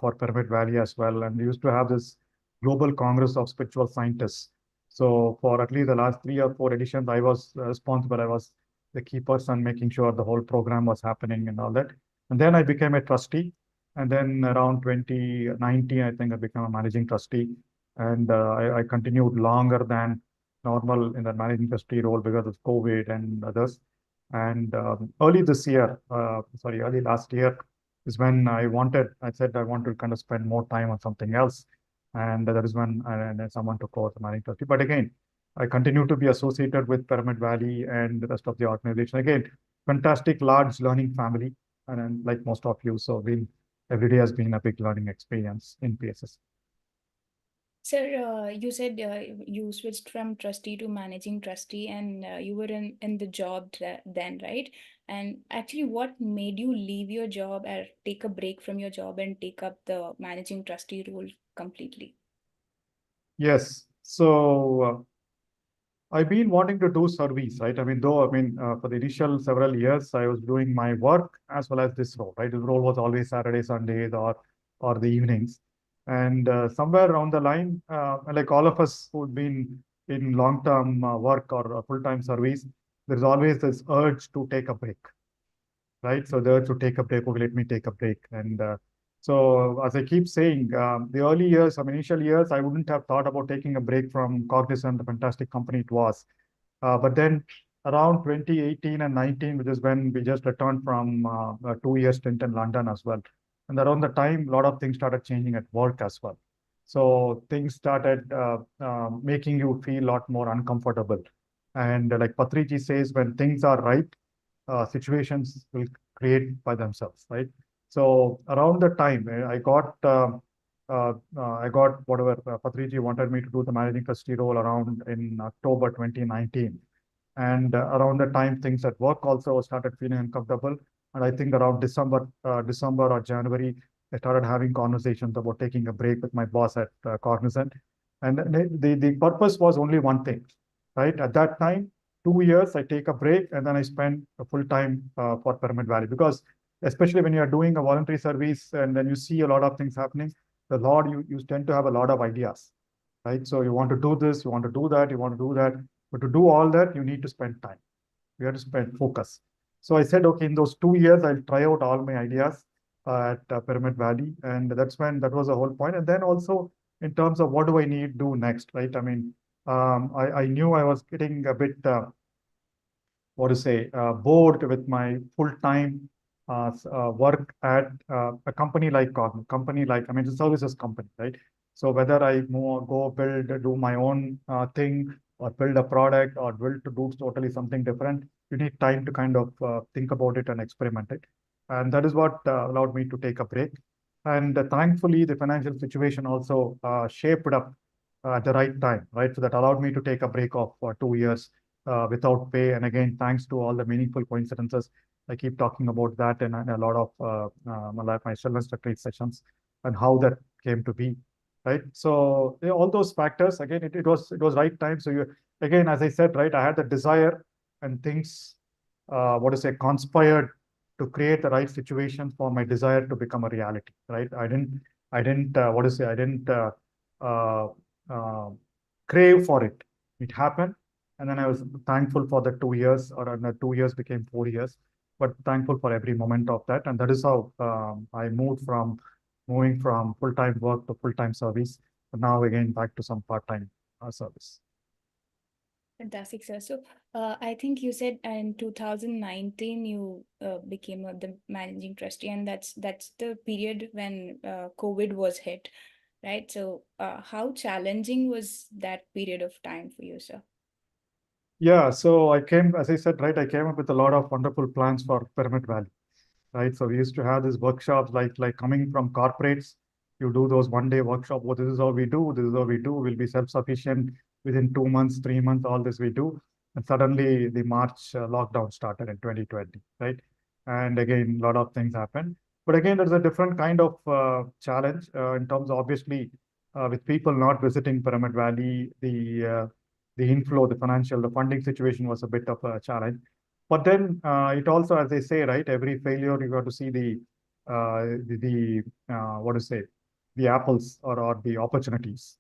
Speaker 5: for Pyramid Valley as well. And we used to have this Global Congress of Spiritual Scientists. So for at least the last 3 or 4 editions, I was responsible. I was the key person making sure the whole program was happening and all that. And then I became a trustee. And then around 2019, I think I became a managing trustee. And I continued longer than normal in the managing trustee role because of COVID and others. And early last year is when I said I want to kind of spend more time on something else. And that is when someone took over the managing trustee. But again, I continue to be associated with Pyramid Valley and the rest of the organization. Again, fantastic, large learning family. And like most of you, so every day has been a big learning experience in PSS.
Speaker 2: Sir, you said you switched from trustee to managing trustee, and you were in the job then, right? And actually, what made you leave your job or take a break from your job and take up the managing trustee role completely?
Speaker 5: Yes. So I've been wanting to do service, right? For the initial several years, I was doing my work as well as this role, right? This role was always Saturday, Sundays, or the evenings. And somewhere around the line, like all of us who've been in long-term work or full-time service, there's always this urge to take a break, right? So the urge to take a break, okay, let me take a break. And so as I keep saying, the initial years, I wouldn't have thought about taking a break from Cognizant, the fantastic company it was. But then around 2018 and 19, which is when we just returned from a 2-year stint in London as well. And around the time, a lot of things started changing at work as well. So things started making you feel a lot more uncomfortable. And like Patriji says, when things are right, situations will create by themselves, right? So around the time I got whatever Patriji wanted me to do the managing trustee role around in October 2019. And around the time things at work also started feeling uncomfortable. And I think around December or January, I started having conversations about taking a break with my boss at Cognizant. And the purpose was only one thing, right? At that time, 2 years, I take a break and then I spend a full time for Pyramid Valley, because especially when you are doing a voluntary service and then you see a lot of things happening, you tend to have a lot of ideas, right? So you want to do this, you want to do that, you want to do that. But to do all that, you need to spend time. You have to spend focus. So I said, okay, in those 2 years, I'll try out all my ideas at Pyramid Valley. And that was the whole point. And then also in terms of what do I need to do next, right? I mean, I knew I was getting a bit, bored with my full-time work at a company like Cogn, I mean, it's a services company, right? So whether I do my own thing or build a product or build to do totally something different, you need time to kind of think about it and experiment it. And that is what allowed me to take a break. And thankfully, the financial situation also shaped up at the right time, right? So that allowed me to take a break of 2 years without pay. And again, thanks to all the meaningful coincidences, I keep talking about that in a lot of my children's retreat sessions and how that came to be, right? So all those factors, again, it was right time. So again, as I said, right, I had the desire and things, conspired to create the right situation for my desire to become a reality, right? I didn't uh, uh, crave for it. It happened. And then I was thankful for the 2 years, or the 2 years became 4 years, but thankful for every moment of that. And that is how I moving from full-time work to full-time service, but now again back to some part-time service.
Speaker 2: Fantastic, sir. So I think you said in 2019 you became the managing trustee, and that's the period when COVID was hit, right? So how challenging was that period of time for you, sir?
Speaker 5: Yeah, so as I said, right, I came up with a lot of wonderful plans for Pyramid Valley, right? So we used to have these workshops, like coming from corporates, you do those one-day workshop. Well, this is how we do. This is how we do. We'll be self-sufficient within 2 months, 3 months. All this we do, and suddenly the March lockdown started in 2020, right? And again, a lot of things happened. But again, there's a different kind of challenge in terms of, obviously, with people not visiting Pyramid Valley, the inflow, the funding situation was a bit of a challenge. But then it also, as they say, right, every failure you got to see the apples or the opportunities.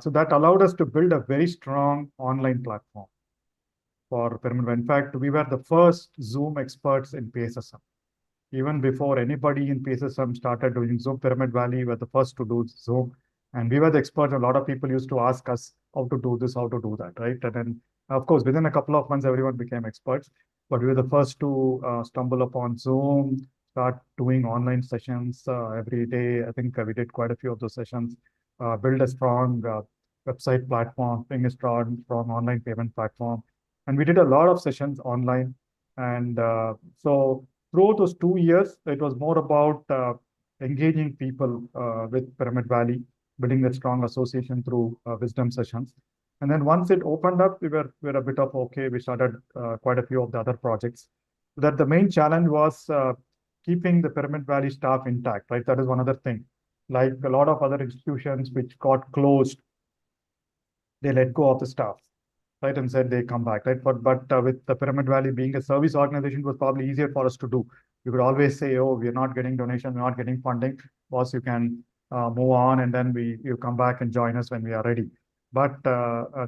Speaker 5: So that allowed us to build a very strong online platform for Pyramid. In fact, we were the first Zoom experts in PSSM. Even before anybody in PSSM started doing Zoom, Pyramid Valley, we were the first to do Zoom. And we were the experts. A lot of people used to ask us how to do this, how to do that, right? And then, of course, within a couple of months, everyone became experts. But we were the first to stumble upon Zoom, start doing online sessions every day. I think we did quite a few of those sessions, build a strong website platform, being a strong online payment platform. And we did a lot of sessions online. And so throughout those 2 years, it was more about engaging people with Pyramid Valley, building that strong association through wisdom sessions. And then once it opened up, we were a bit of okay. We started quite a few of the other projects. That the main challenge was keeping the Pyramid Valley staff intact, right? That is one other thing. Like a lot of other institutions which got closed, they let go of the staff, right, and said they come back, right? But with the Pyramid Valley being a service organization, it was probably easier for us to do. We could always say, oh, we're not getting donation, we're not getting funding. Boss, you can move on, and then you come back and join us when we are ready. But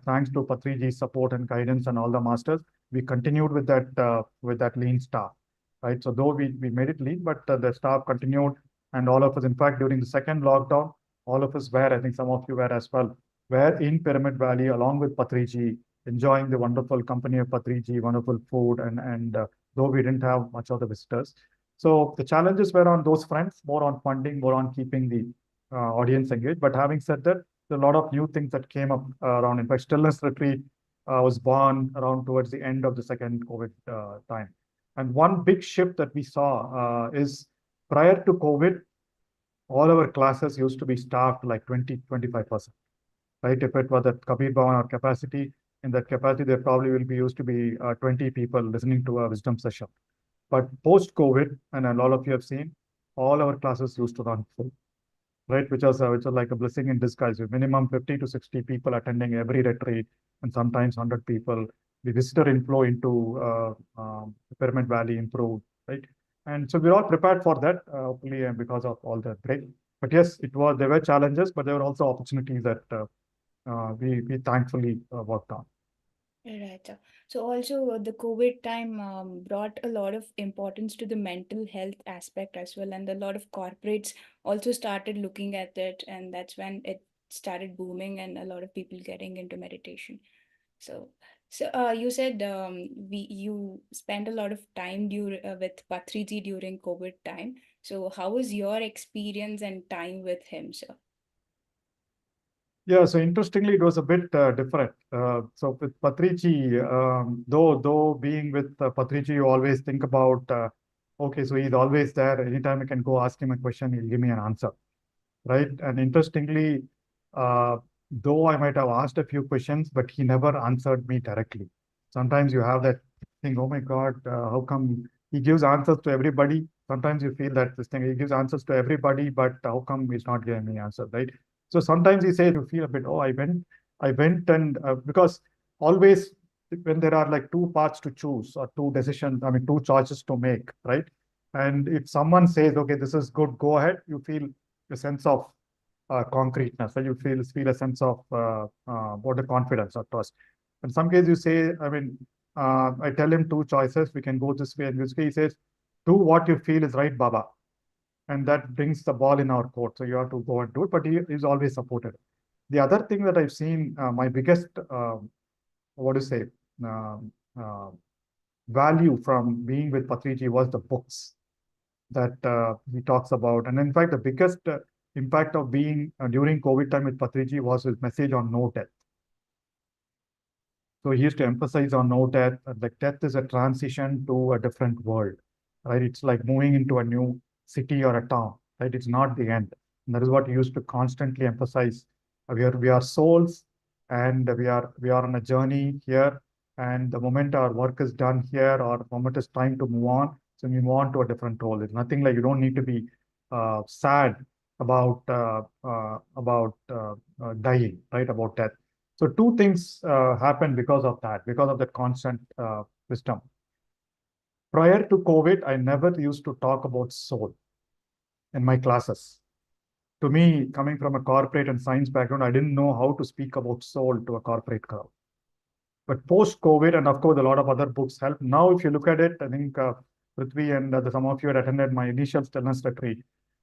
Speaker 5: thanks to Patriji's support and guidance and all the masters, we continued with that lean staff, right? So though we made it lean, but the staff continued, and all of us, in fact, during the second lockdown, all of us were, I think some of you were as well, were in Pyramid Valley along with Patriji, enjoying the wonderful company of Patriji, wonderful food, and though we didn't have much of the visitors. So the challenges were on those fronts, more on funding, more on keeping the audience engaged. But having said that, there are a lot of new things that came up around. In fact, Stillness Retreat was born around towards the end of the second COVID time. And one big shift that we saw is prior to COVID, all our classes used to be staffed like 20-25%. Right? If it was at Kabir Bhavan or capacity, in that capacity, there probably will be used to be 20 people listening to a wisdom session. But post-COVID, and a lot of you have seen, all our classes used to run full, right? Which was like a blessing in disguise. With minimum 50 to 60 people attending every retreat, and sometimes 100 people. The visitor inflow into Pyramid Valley improved, right? And so we're all prepared for that, hopefully, and because of all that great. But yes, there were challenges, but there were also opportunities that we thankfully worked on.
Speaker 2: Right. So also the COVID time brought a lot of importance to the mental health aspect as well, and a lot of corporates also started looking at it, and that's when it started booming, and a lot of people getting into meditation. So, you said you spent a lot of time with Patriji during COVID time. So how was your experience and time with him, sir?
Speaker 5: Yeah, so interestingly, it was a bit different. So with Patrici, though being with Patrici, you always think about, okay, so he's always there. Anytime I can go ask him a question, he'll give me an answer, right? And interestingly, uh, though I might have asked a few questions, but he never answered me directly. Sometimes you have that thing, oh my God, how come he gives answers to everybody? Sometimes you feel that this thing, he gives answers to everybody, but how come he's not giving me answers, right? So sometimes he says, you feel a bit, oh, I went and because always when there are like two paths to choose or two decisions, I mean, two choices to make, right? And if someone says, okay, this is good, go ahead, you feel a sense of concreteness, and you feel a sense of what the confidence or trust. In some cases, you say, I mean, I tell him two choices, we can go this way and this way. He says, do what you feel is right, Baba. And that brings the ball in our court. So you have to go and do it, but he is always supported. The other thing that I've seen, my biggest, what do you say, uh, value from being with Patriji was the books that he talks about. And in fact, the biggest impact of being during COVID time with Patriji was his message on no death. So he used to emphasize on no death. Like death is a transition to a different world, right? It's like moving into a new city or a town, right? It's not the end. And that is what he used to constantly emphasize. We are souls, and we are on a journey here. And the moment our work is done here, or the moment it's time to move on, so we move on to a different role. It's nothing like you don't need to be sad about dying, right? About death. So two things happened because of that constant wisdom. Prior to COVID, I never used to talk about soul in my classes. To me, coming from a corporate and science background, I didn't know how to speak about soul to a corporate crowd. But post-COVID, and of course, a lot of other books help. Now, if you look at it, I think Prithvi and some of you had attended my initial stillness retreat.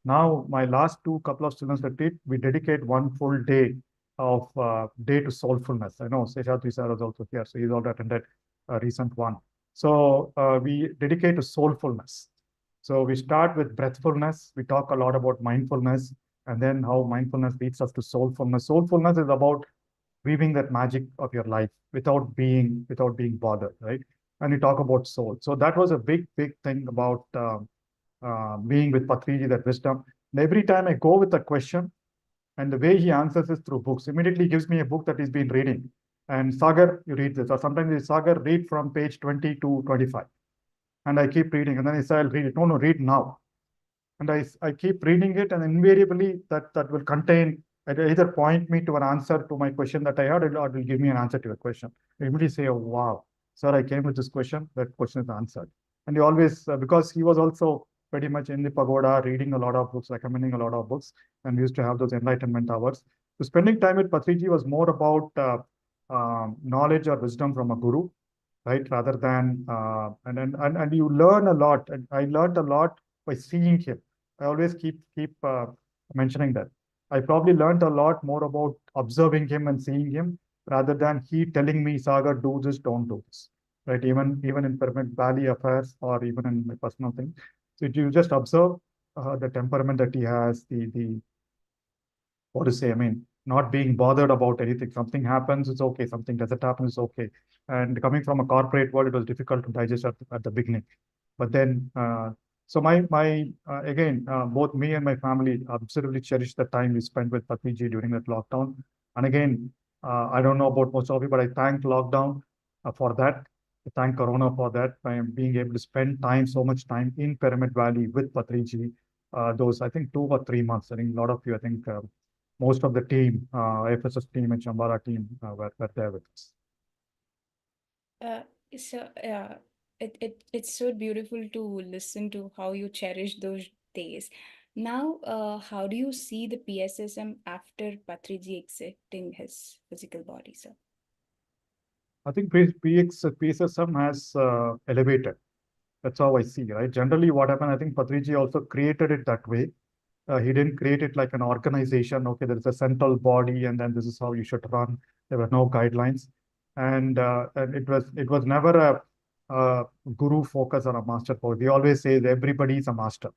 Speaker 5: Now, my last couple of stillness retreat, we dedicate one full day of day to soulfulness. I know Seshadri sir is also here, so he's already attended a recent one. So we dedicate to soulfulness. So we start with breathfulness. We talk a lot about mindfulness, and then how mindfulness leads us to soulfulness. Soulfulness is about weaving that magic of your life without being bothered, right? And we talk about soul. So that was a big thing about being with Patriji, that wisdom. And every time I go with a question, and the way he answers is through books. Immediately gives me a book that he's been reading. And Sagar, you read this. Or sometimes Sagar, read from page 20 to 25. And I keep reading. And then he said, I'll read it. No, read now. And I keep reading it, and invariably that will contain, either point me to an answer to my question that I had, or it will give me an answer to a question. I immediately say, oh, wow, sir, I came with this question, that question is answered. And he always, because he was also pretty much in the pagoda, reading a lot of books, recommending a lot of books, and we used to have those enlightenment hours. So spending time with Patriji was more about knowledge or wisdom from a guru, right? Rather than, and you learn a lot. And I learned a lot by seeing him. I always keep mentioning that. I probably learned a lot more about observing him and seeing him rather than he telling me, Sagar, do this, don't do this. Right? Even in Pyramid Valley affairs or even in my personal thing. So you just observe the temperament that he has, the what to say, I mean, not being bothered about anything. Something happens, it's okay. Something doesn't happen, it's okay. And coming from a corporate world, it was difficult to digest at the beginning. But then, so again, both me and my family absolutely cherish the time we spent with Patriji during that lockdown. And again, I don't know about most of you, but I thank lockdown for that. I thank Corona for that, by being able to spend so much time in Pyramid Valley with Patriji. Those, I think, 2 or 3 months. I think a lot of you, I think, most of the team, FSS team and Shambhala team were there with us.
Speaker 2: Uh, it's so beautiful to listen to how you cherish those days. Now, how do you see the PSSM after Patriji exiting his physical body, sir?
Speaker 5: I think PSSM has elevated. That's how I see, right? Generally, what happened, I think Patriji also created it that way. He didn't create it like an organization. Okay, there is a central body, and then this is how you should run. There were no guidelines, and it was never a guru focus or a master focus. We always say that everybody is a master,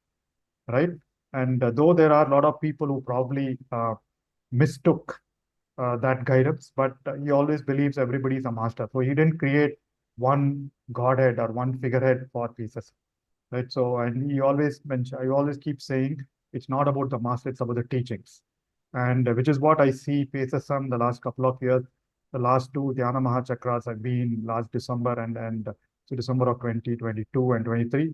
Speaker 5: right? And though there are a lot of people who probably mistook that guidance, but he always believes everybody is a master. So he didn't create one godhead or one figurehead for pieces, right? So, and he always mention, I always keep saying, it's not about the master, it's about the teachings. And which is what I see PSSM the last couple of years. The last two Dhyana Mahachakras have been last December and so December of 2022 and 23.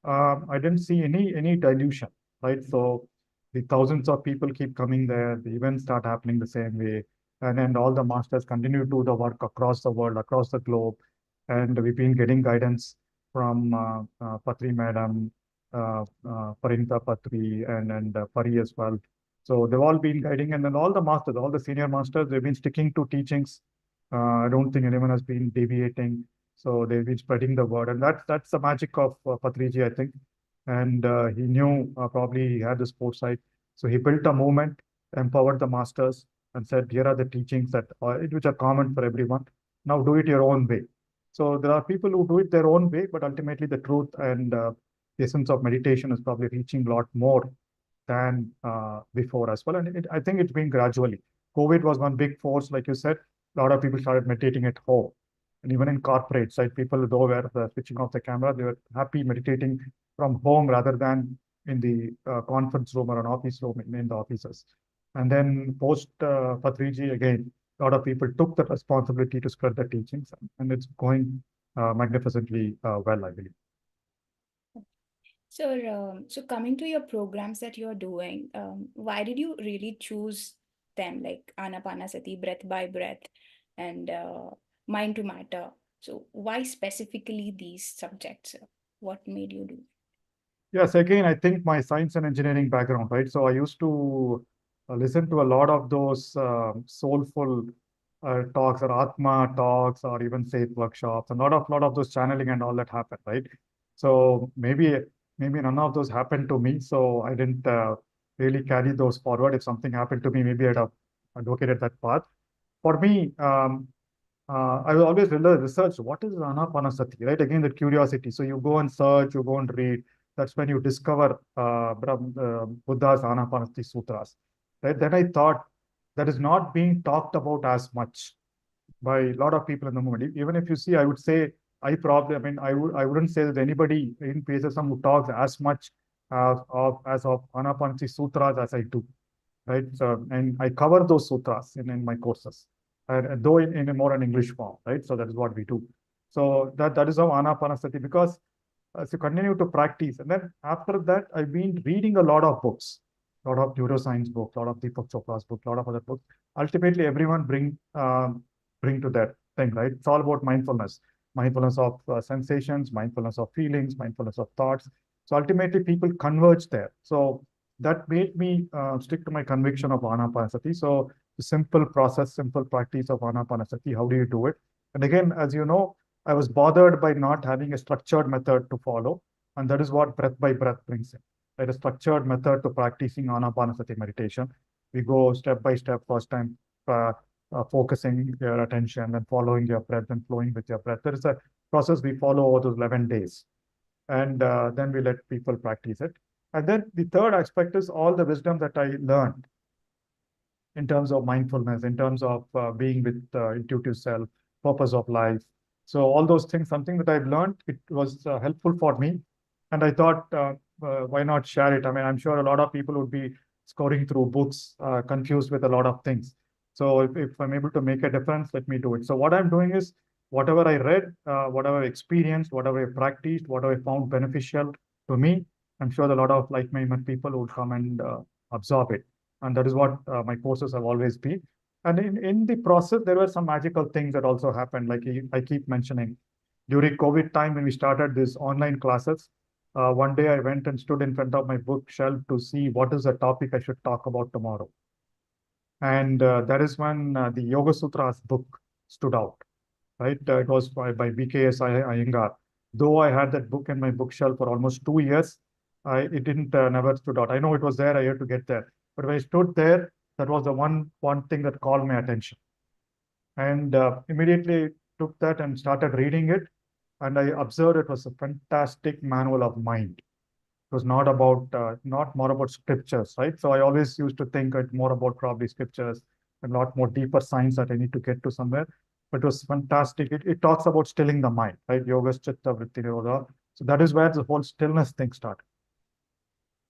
Speaker 5: I didn't see any dilution, right? So the thousands of people keep coming there, the events start happening the same way, and then all the masters continue to do the work across the world, across the globe. And we've been getting guidance from Patri Madam, Parinita Patri, and Pari as well. So they've all been guiding, and then all the masters, all the senior masters, they've been sticking to teachings. I don't think anyone has been deviating. So they've been spreading the word, and that's the magic of Patriji, I think. And he knew probably he had this foresight. So he built a movement, empowered the masters, and said, here are the teachings that which are common for everyone. Now do it your own way. So there are people who do it their own way, but ultimately the truth and the essence of meditation is probably reaching a lot more than before as well. And I think it's been gradually. COVID was one big force, like you said. A lot of people started meditating at home. And even in corporates, right, people though were switching off the camera, they were happy meditating from home rather than in the conference room or an office room in the offices. And then post Patriji, again, a lot of people took the responsibility to spread the teachings, and it's going magnificently well, I believe.
Speaker 2: So coming to your programs that you're doing, why did you really choose them, like Anapanasati, breath by breath, and mind to matter? So why specifically these subjects? What made you do?
Speaker 5: Yes, again, I think my science and engineering background, right? So I used to listen to a lot of those soulful talks or Atma talks or even faith workshops, a lot of those channeling and all that happened, right? So maybe none of those happened to me, so I didn't really carry those forward. If something happened to me, maybe I'd have advocated that path. For me, I will always research what is Anapanasati, right? Again, the curiosity. So you go and search, you go and read. That's when you discover Buddha's Anapanasati Sutras. Right? Then I thought that is not being talked about as much by a lot of people in the movement. Even if you see, I would say I wouldn't say that anybody in PSSM who talks as much of Anapanasati Sutras as I do, right? So, and I cover those sutras in my courses, and though in a more an English form, right? So that is what we do. So that is how Anapanasati, because as you continue to practice, and then after that, I've been reading a lot of books, a lot of neuroscience books, a lot of Deepak Chopra's books, a lot of other books. Ultimately, everyone bring to that thing, right? It's all about mindfulness, mindfulness of sensations, mindfulness of feelings, mindfulness of thoughts. So ultimately, people converge there. So that made me stick to my conviction of Anapanasati. So the simple process, simple practice of Anapanasati, how do you do it? And again, as you know, I was bothered by not having a structured method to follow. And that is what breath by breath brings in. Right? A structured method to practicing Anapanasati meditation. We go step by step, first time focusing your attention, then following your breath and flowing with your breath. There is a process we follow over those 11 days. And then we let people practice it. And then the third aspect is all the wisdom that I learned in terms of mindfulness, in terms of being with intuitive self, purpose of life. So all those things, something that I've learned, it was helpful for me. And I thought, why not share it? I mean, I'm sure a lot of people would be scouring through books, confused with a lot of things. So if I'm able to make a difference, let me do it. So what I'm doing is, whatever I read, whatever I experienced, whatever I practiced, whatever I found beneficial to me, I'm sure a lot of like-minded people will come and absorb it. And that is what my courses have always been. And in the process, there were some magical things that also happened, like I keep mentioning. During COVID time, when we started these online classes, one day I went and stood in front of my bookshelf to see what is the topic I should talk about tomorrow. And that is when the Yoga Sutras book stood out. right? It was by BKS Iyengar. Though I had that book in my bookshelf for almost 2 years, it didn't never stood out. I know it was there, I had to get there. But when I stood there, that was the one thing that called my attention. And immediately took that and started reading it. And I observed it was a fantastic manual of mind. It was not about, not more about scriptures, right? So I always used to think it more about probably scriptures and a lot more deeper science that I need to get to somewhere. But it was fantastic. It talks about stilling the mind, right? Yoga Chitta Vritti Nirodha. So that is where the whole stillness thing started,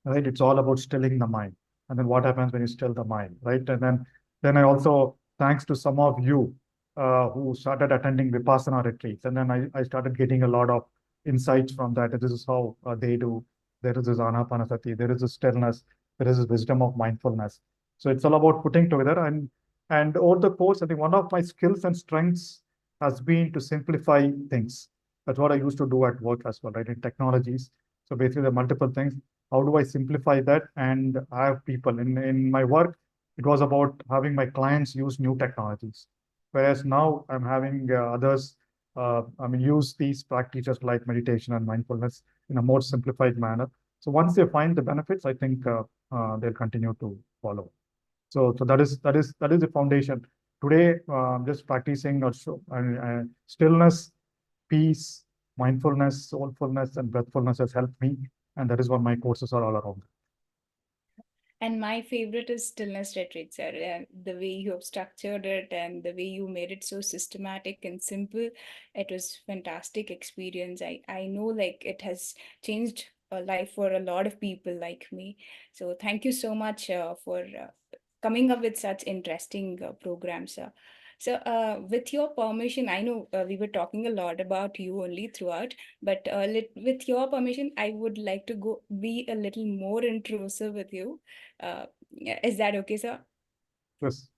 Speaker 5: right? It's all about stilling the mind. And then what happens when you still the mind, right? And then I also, thanks to some of you who started attending Vipassana retreats, and then I started getting a lot of insights from that. This is how they do. There is this Anapanasati, there is this stillness, there is this wisdom of mindfulness. So it's all about putting together. And over the course, I think one of my skills and strengths has been to simplify things. That's what I used to do at work as well, right? In technologies. So basically, there are multiple things. How do I simplify that and have people in my work? It was about having my clients use new technologies, whereas now I'm having others use these practices like meditation and mindfulness in a more simplified manner. So once they find the benefits, I think they'll continue to follow. So that is the foundation. Today, just practicing also stillness, peace, mindfulness, soulfulness, and breathfulness has helped me, and that is what my courses are all around.
Speaker 2: And my favorite is stillness retreat, sir. And the way you have structured it and the way you made it so systematic and simple, it was fantastic experience. I know like it has changed a life for a lot of people like me. So thank you so much for coming up with such interesting programs. So, with your permission, I know we were talking a lot about you only throughout, but with your permission, I would like to go be a little more intrusive with you. Is that okay, sir?
Speaker 5: Yes.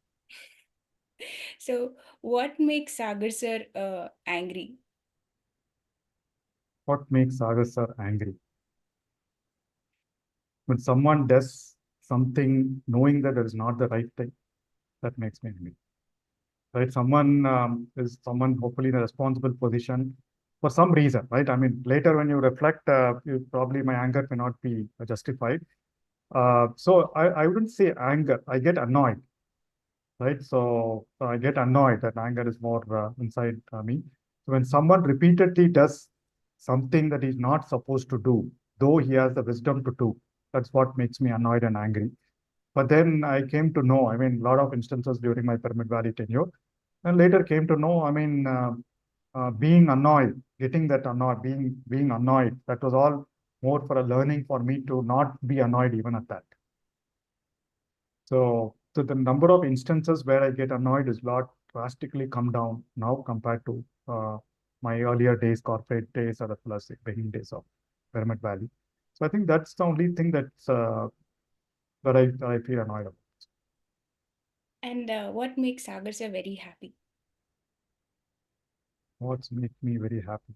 Speaker 2: So, what makes Sagar sir angry?
Speaker 5: What makes Sagar sir angry? When someone does something knowing that it is not the right thing, that makes me angry. Right? Someone is someone hopefully in a responsible position for some reason, right? I mean, later when you reflect, probably my anger may not be justified. So I wouldn't say anger. I get annoyed, right? So I get annoyed that anger is more inside me. So when someone repeatedly does something that he's not supposed to do, though he has the wisdom to do, that's what makes me annoyed and angry. But then I came to know, I mean, a lot of instances during my Pyramid Valley tenure, and later came to know, I mean, being annoyed, getting that annoyed, being annoyed, that was all more for a learning for me to not be annoyed even at that. So the number of instances where I get annoyed is lot drastically come down now compared to my earlier days, corporate days, or the plus beginning days of Pyramid Valley. So I think that's the only thing that's that I feel annoyed about.
Speaker 2: And what makes Sagar sir very happy?
Speaker 5: What's make me very happy?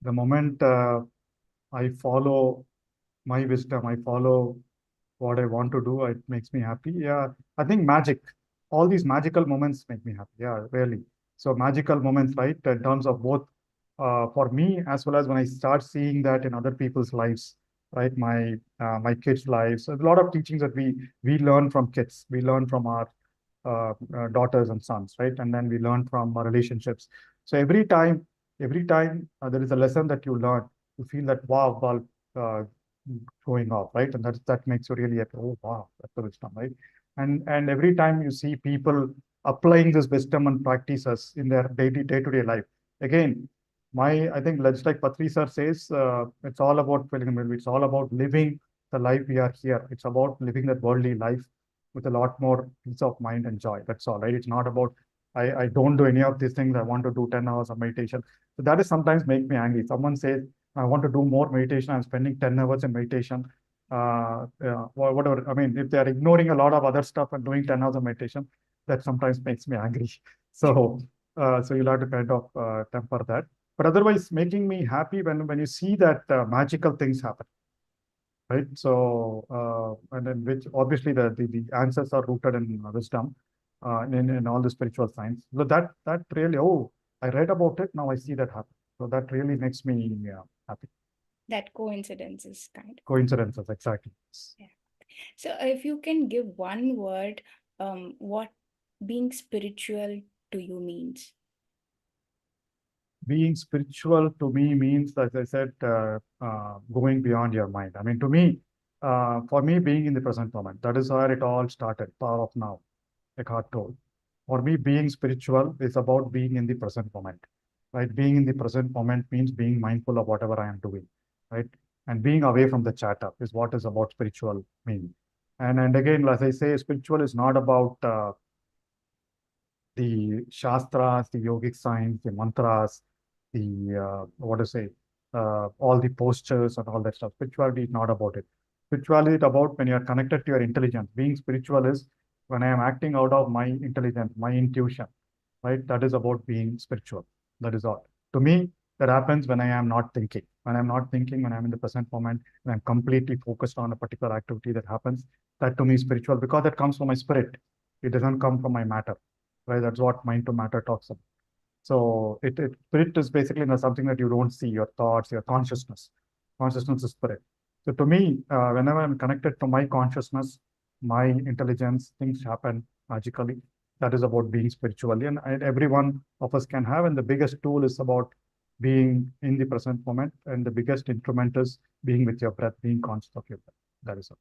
Speaker 5: The moment I follow my wisdom, I follow what I want to do, it makes me happy. Yeah, I think magic, all these magical moments make me happy. Yeah, really. So magical moments, right? In terms of both for me as well as when I start seeing that in other people's lives, right? My kids' lives. A lot of teachings that we learn from kids, we learn from our daughters and sons, right? And then we learn from our relationships. So every time there is a lesson that you learn, you feel that wow, bulb going off, right? And that makes you really happy. Oh wow, that's the wisdom, right? And every time you see people applying this wisdom and practices in their day-to-day life, again, I think just like Patri sir says, it's all about filling the middle. It's all about living the life we are here. It's about living that worldly life with a lot more peace of mind and joy. That's all, right? It's not about I don't do any of these things. I want to do 10 hours of meditation. So that is sometimes make me angry. Someone says, I want to do more meditation. I'm spending 10 hours in meditation. Whatever. I mean, if they're ignoring a lot of other stuff and doing 10 hours of meditation, that sometimes makes me angry. So, so you'll have to kind of temper that. But otherwise, making me happy when you see that magical things happen, right? So, and then which obviously the answers are rooted in wisdom, in all the spiritual science. So that really, oh, I read about it, now I see that happen. So that really makes me happy.
Speaker 2: That coincidence is kind of.
Speaker 5: Coincidences, exactly.
Speaker 2: So if you can give one word, what being spiritual to you means?
Speaker 5: Being spiritual to me means, as I said, going beyond your mind. I mean, to me, for me, being in the present moment, that is where it all started, power of now, Eckhart told. For me, being spiritual is about being in the present moment, right? Being in the present moment means being mindful of whatever I am doing, right? And being away from the chatter is what is about spiritual meaning. And again, as I say, spiritual is not about the shastras, the yogic science, the mantras, the what to say, all the postures and all that stuff. Spirituality is not about it. Spirituality is about when you are connected to your intelligence. Being spiritual is when I am acting out of my intelligence, my intuition, right? That is about being spiritual. That is all. To me, that happens when I am not thinking. When I'm not thinking, when I'm in the present moment, when I'm completely focused on a particular activity that happens, that to me is spiritual because that comes from my spirit. It doesn't come from my matter, right? That's what mind to matter talks about. So spirit is basically something that you don't see, your thoughts, your consciousness. Consciousness is spirit. So to me, whenever I'm connected to my consciousness, my intelligence, things happen magically. That is about being spiritually, and every one of us can have. And the biggest tool is about being in the present moment, and the biggest instrument is being with your breath, being conscious of your breath. That is all.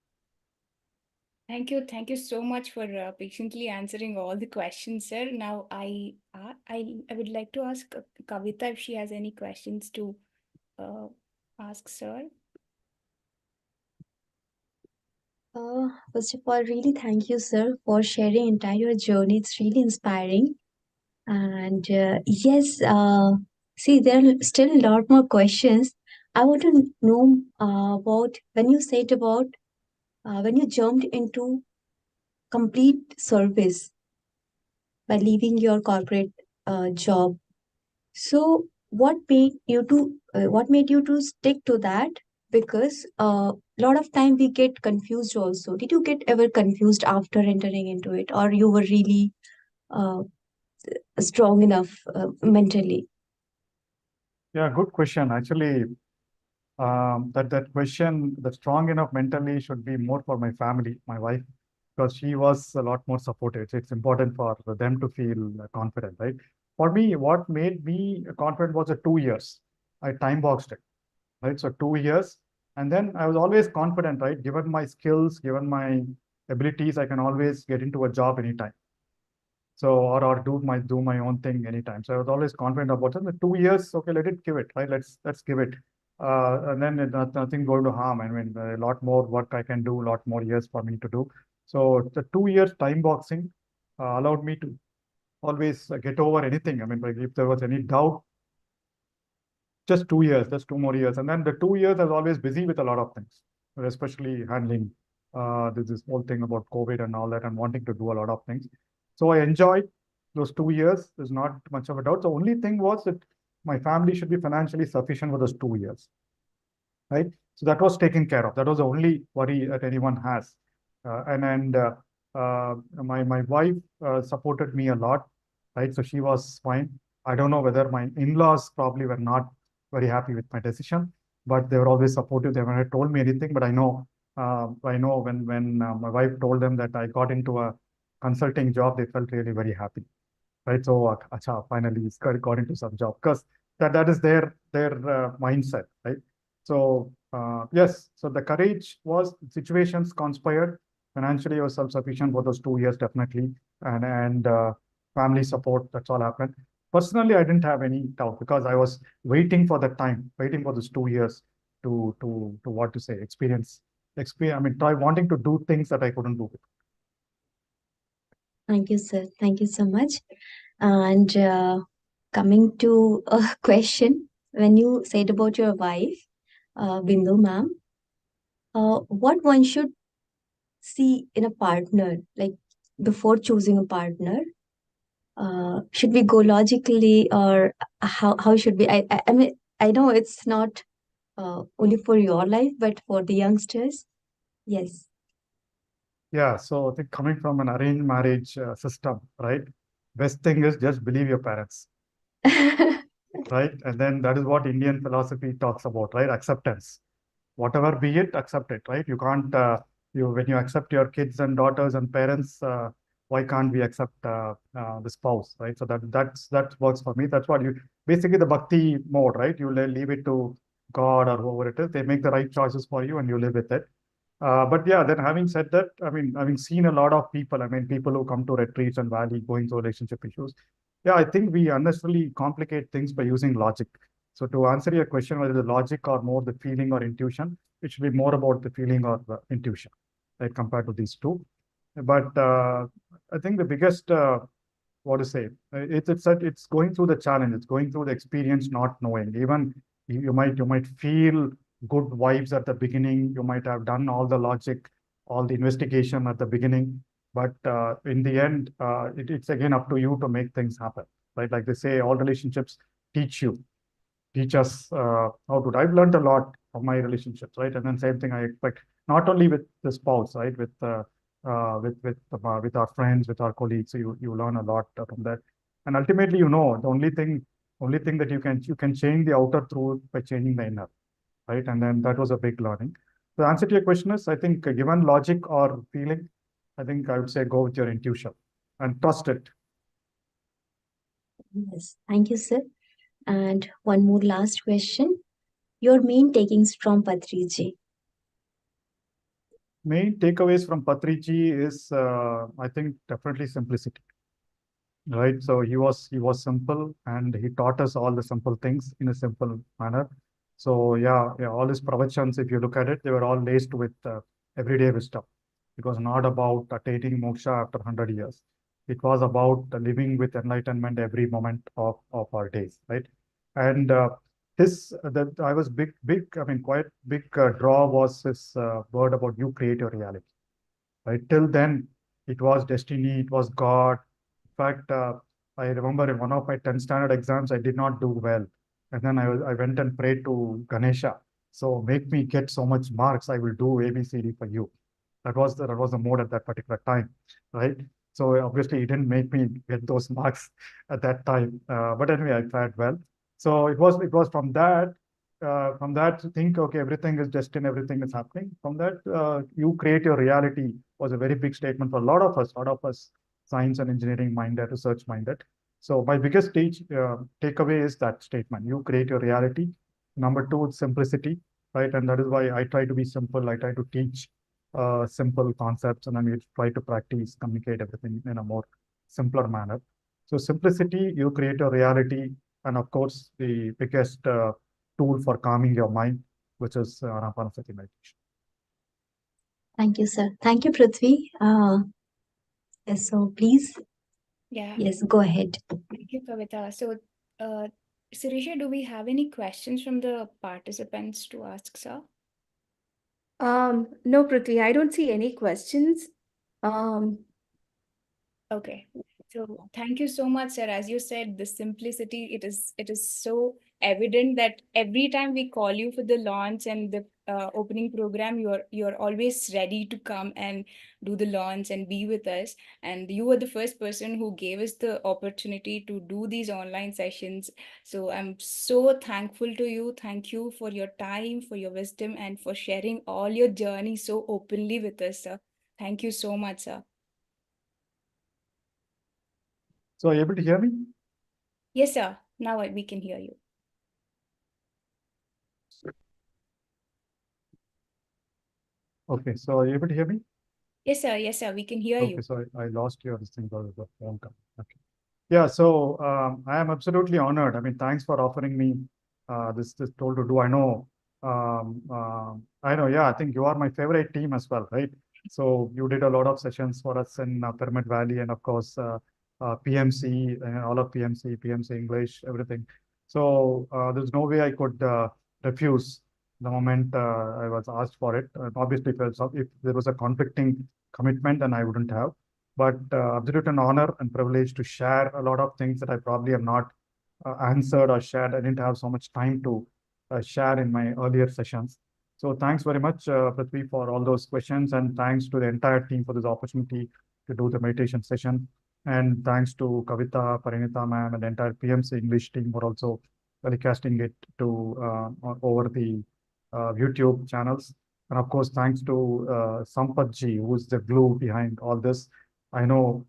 Speaker 2: Thank you. Thank you so much for patiently answering all the questions, sir. Now, I would like to ask Kavita if she has any questions to ask, sir.
Speaker 3: First of all, really thank you, sir, for sharing entire journey. It's really inspiring. And yes, see, there are still a lot more questions. I want to know about when you said about when you jumped into complete service by leaving your corporate job. So, what made you to stick to that? Because a lot of time we get confused also. Did you get ever confused after entering into it, or you were really uh, strong enough mentally?
Speaker 5: Yeah, good question. Actually, that question, the strong enough mentally should be more for my family, my wife, because she was a lot more supportive. So it's important for them to feel confident, right? For me, what made me confident was the 2 years. I time boxed it, right? So 2 years, and then I was always confident, right? Given my skills, given my abilities, I can always get into a job anytime. So or do my own thing anytime. So I was always confident about it. The 2 years, okay, let it give it, right? Let's give it. And then nothing going to harm. I mean, a lot more work I can do, a lot more years for me to do. So the 2 years time boxing allowed me to always get over anything. I mean, like if there was any doubt, just 2 years, just 2 more years. And then the 2 years I was always busy with a lot of things, especially handling this whole thing about COVID and all that, and wanting to do a lot of things. So I enjoyed those 2 years. There's not much of a doubt. The only thing was that my family should be financially sufficient for those 2 years, right? So that was taken care of. That was the only worry that anyone has. My wife supported me a lot, right? So she was fine. I don't know whether my in-laws probably were not very happy with my decision, but they were always supportive. They never told me anything, but I know when my wife told them that I got into a consulting job, they felt really very happy, right? So, acha, finally, he's got into some job, because that is their mindset, right? So, yes, so the courage was situations conspired. Financially, I was self-sufficient for those 2 years, definitely, and family support. That's all happened. Personally, I didn't have any doubt because I was waiting for the time, waiting for those 2 years to what to say, experience. I mean, try wanting to do things that I couldn't do.
Speaker 3: Thank you, sir. Thank you so much. And coming to a question, when you said about your wife, Bindu ma'am, what one should see in a partner, like before choosing a partner? Should we go logically, or how should we? I mean, I know it's not only for your life, but for the youngsters. Yes.
Speaker 5: Yeah, so I think coming from an arranged marriage system, right? Best thing is just believe your parents. right? And then that is what Indian philosophy talks about, right? Acceptance. Whatever be it, accept it, right? You can't, when you accept your kids and daughters and parents, why can't we accept the spouse, right? So that works for me. That's what you, basically the bhakti mode, right? You leave it to God or whoever it is. They make the right choices for you and you live with it. But yeah, then having said that, I mean, having seen a lot of people, I mean, people who come to retreats and valley going through relationship issues, yeah, I think we unnecessarily complicate things by using logic. So to answer your question, whether the logic or more the feeling or intuition, it should be more about the feeling or the intuition, right, compared to these two. But I think the biggest, what to say, it's going through the challenge, it's going through the experience, not knowing. Even you might feel good vibes at the beginning. You might have done all the logic, all the investigation at the beginning, but in the end, it's again up to you to make things happen, right? Like they say, all relationships teach us how to. I've learned a lot of my relationships, right? And then same thing I expect not only with the spouse, right? With our friends, with our colleagues. So you learn a lot from that, and ultimately, the only thing that you can change the outer truth by changing the inner, right? And then that was a big learning. The answer to your question is, I think, given logic or feeling, I think I would say go with your intuition and trust it.
Speaker 3: Yes, thank you, sir. And one more last question. Your main takings from Patriji.
Speaker 5: Main takeaways from Patriji is, I think, definitely simplicity, right? So he was simple, and he taught us all the simple things in a simple manner. So yeah, all his pravachans, if you look at it, they were all laced with everyday wisdom. It was not about attaining moksha after 100 years. It was about living with enlightenment every moment of our days, right? And that I was I mean, quite big draw was his word about you create your reality, right? Till then, it was destiny, it was God. In fact, I remember in one of my 10th standard exams, I did not do well. And then I went and prayed to Ganesha. So make me get so much marks, I will do ABCD for you. That was the mode at that particular time, right? So obviously, he didn't make me get those marks at that time. But anyway, I fared well. So it was from that to think, okay, everything is destined, everything is happening. From that, you create your reality was a very big statement for a lot of us, science and engineering minded, research minded. So my biggest takeaway is that statement: you create your reality. Number two, simplicity, right? And that is why I try to be simple. I try to teach simple concepts, and then we try to practice, communicate everything in a more simpler manner. So simplicity, you create a reality, and of course, the biggest tool for calming your mind, which is Anapanasati meditation.
Speaker 3: Thank you, sir. Thank you, Prithvi. Yes, so please,
Speaker 2: Yeah,
Speaker 3: yes, go ahead.
Speaker 2: thank you, Kavita. So, Sirisha, do we have any questions from the participants to ask, sir?
Speaker 1: No, Prithvi, I don't see any questions.
Speaker 2: Okay. So thank you so much, sir. As you said, the simplicity, it is so evident that every time we call you for the launch and the opening program, you're always ready to come and do the launch and be with us. And you were the first person who gave us the opportunity to do these online sessions. So I'm so thankful to you. Thank you for your time, for your wisdom, and for sharing all your journey so openly with us, sir. Thank you so much, sir.
Speaker 5: So are you able to hear me?
Speaker 2: Yes, sir. Now we can hear you.
Speaker 5: Okay, so are you able to hear me?
Speaker 2: Yes, sir. Yes, sir. We can hear
Speaker 5: Okay,
Speaker 2: you.
Speaker 5: so I lost your this thing because of the phone call. Okay. Yeah, so I am absolutely honored. I mean, thanks for offering me this tool to do. I know. Yeah, I think you are my favorite team as well, right? So you did a lot of sessions for us in Pyramid Valley, and of course PMC, all of PMC English, everything. So there's no way I could refuse the moment I was asked for it. Obviously, if there was a conflicting commitment, then I wouldn't have. But absolute an honor and privilege to share a lot of things that I probably have not answered or shared. I didn't have so much time to share in my earlier sessions. So thanks very much, Prithvi, for all those questions, and thanks to the entire team for this opportunity to do the meditation session. And thanks to Kavita, Parinita ma'am, and the entire PMC English team for also telecasting it to over the YouTube channels. And of course, thanks to Sampatji, who's the glue behind all this. I know,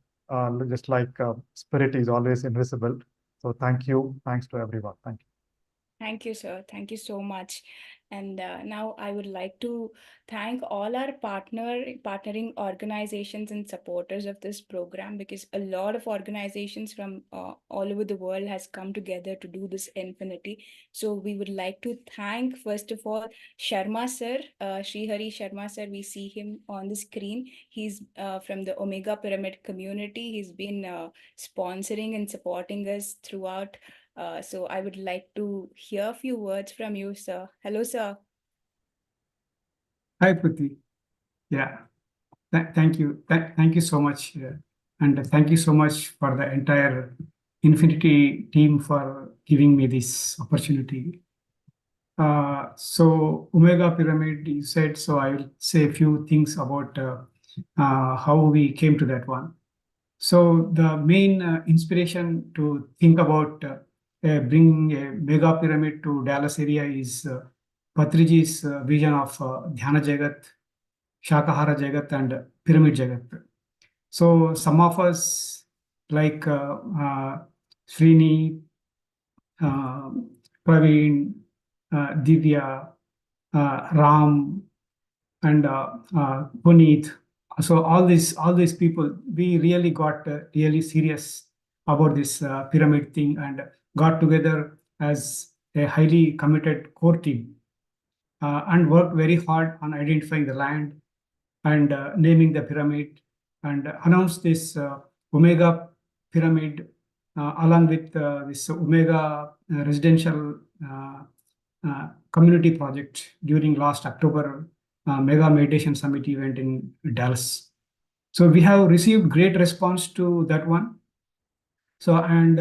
Speaker 5: just like spirit is always invisible. So thank you. Thanks to everyone. Thank you.
Speaker 2: Thank you, sir. Thank you so much. And now I would like to thank all our partnering organizations and supporters of this program, because a lot of organizations from all over the world has come together to do this Infinity. So we would like to thank, first of all, Sharma sir, Srihari Sharma sir. We see him on the screen. He's from the Omega Pyramid community. He's been sponsoring and supporting us throughout. So I would like to hear a few words from you, sir. Hello, sir.
Speaker 6: Hi, Prithvi. Yeah, thank you. Thank you so much. And thank you so much for the entire Infinity team for giving me this opportunity. So Omega Pyramid, you said, so I will say a few things about how we came to that one. So the main inspiration to think about bringing a mega pyramid to Dallas area is Patriji's vision of Dhyana Jagat, Shakahara Jagat, and Pyramid Jagat. So some of us like Srini, Praveen, Divya, Ram, and Puneet. So all these people, we really got really serious about this pyramid thing and got together as a highly committed core team and worked very hard on identifying the land and naming the pyramid and announced this Omega pyramid along with this Omega residential community project during last October Mega Meditation Summit event in Dallas. So we have received great response to that one. So and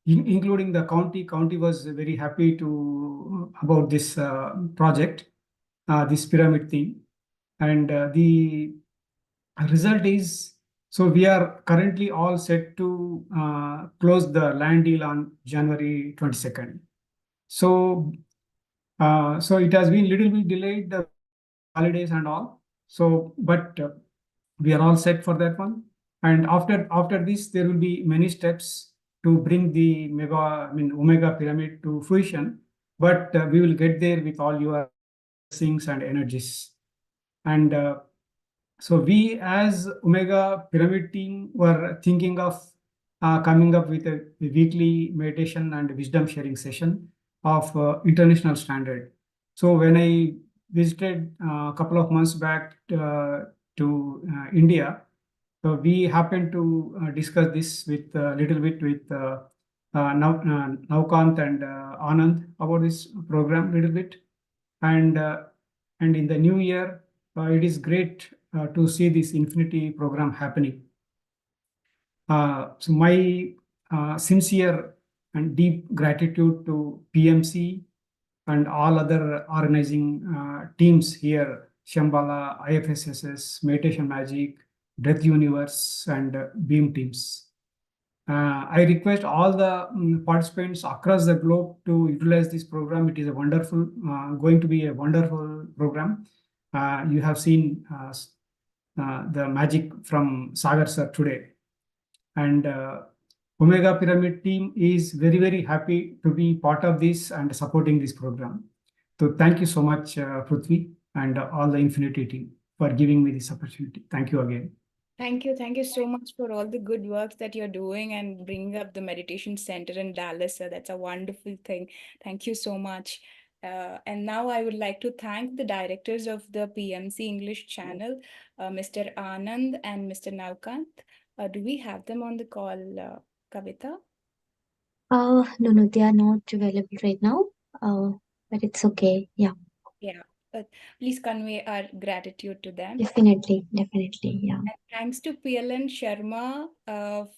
Speaker 6: including the county was very happy to about this project, this pyramid thing, and the result is, so we are currently all set to close the land deal on January 22nd. So so it has been little bit delayed, the holidays and all. So, but we are all set for that one. And after this, there will be many steps to bring the Omega pyramid to fruition. But we will get there with all your blessings and energies. And so we as Omega Pyramid team were thinking of coming up with a weekly meditation and wisdom sharing session of international standard. So when I visited a couple of months back to India, so we happened to discuss this with a little bit with Naukant and Anand about this program little bit. And in the new year, it is great to see this Infinity program happening. So my sincere and deep gratitude to PMC and all other organizing teams here, Shambhala, IFSSS, Meditation Magic, Death Universe, and Beam teams. I request all the participants across the globe to utilize this program. It is a wonderful, going to be a wonderful program. You have seen the magic from Sagar sir today. And Omega Pyramid team is very, very happy to be part of this and supporting this program. So thank you so much, Prithvi, and all the Infinity team for giving me this opportunity. Thank you again.
Speaker 2: Thank you. Thank you so much for all the good work that you're doing and bringing up the meditation center in Dallas. So that's a wonderful thing. Thank you so much. And now I would like to thank the directors of the PMC English channel, Mr. Anand and Mr. Naukant. Do we have them on the call, Kavita?
Speaker 3: No, they are not available right now. But it's okay. Yeah.
Speaker 2: Yeah. Please convey our gratitude to them.
Speaker 3: Definitely, yeah.
Speaker 2: And thanks to PLN Sharma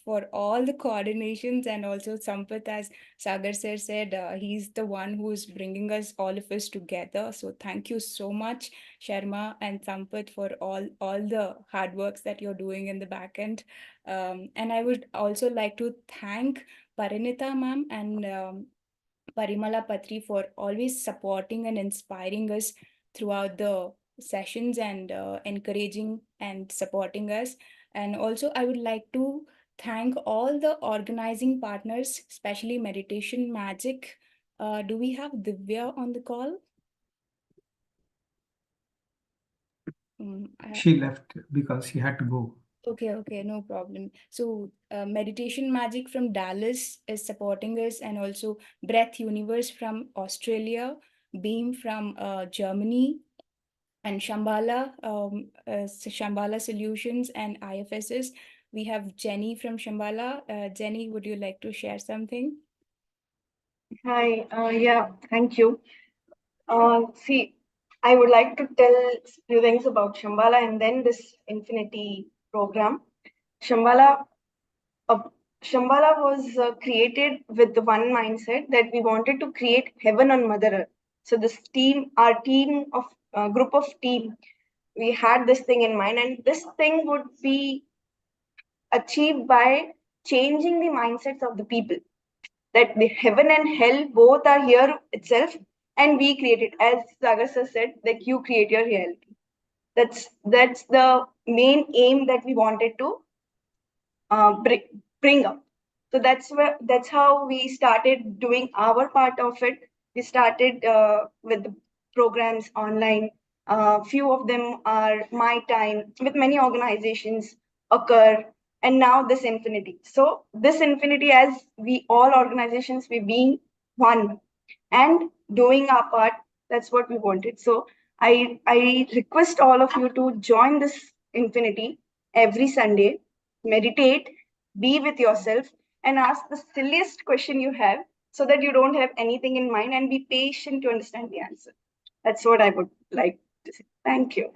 Speaker 2: for all the coordinations, and also Sampath, as Sagar sir said, he's the one who's bringing all of us together. So thank you so much, Sharma and Sampath, for all the hard works that you're doing in the back end. And I would also like to thank Parinita ma'am and Parimala Patri for always supporting and inspiring us throughout the sessions, and encouraging and supporting us. And also, I would like to thank all the organizing partners, especially Meditation Magic. Do we have Divya on the call?
Speaker 6: She left because she had to go.
Speaker 2: Okay, no problem. So, Meditation Magic from Dallas is supporting us, and also Breath Universe from Australia, Beam from Germany, and Shambhala, Shambhala Solutions and IFSs. We have Jenny from Shambhala. Jenny, would you like to share something?
Speaker 7: Hi, yeah, thank you. See, I would like to tell a few things about Shambhala and then this Infinity program. Shambhala was created with the one mindset that we wanted to create heaven on Mother Earth. So this team, our team of group of team, we had this thing in mind, and this thing would be achieved by changing the mindsets of the people. That the heaven and hell both are here itself, and we create it. As Sagar sir said, like you create your reality. That's the main aim that we wanted to bring up. So that's how we started doing our part of it. We started with the programs online. Few of them are my time with many organizations occur, and now this Infinity. So this Infinity, as we all organizations, we being one and doing our part. That's what we wanted. So I request all of you to join this Infinity every Sunday, meditate, be with yourself, and ask the silliest question you have, so that you don't have anything in mind, and be patient to understand the answer. That's what I would like to say. Thank you.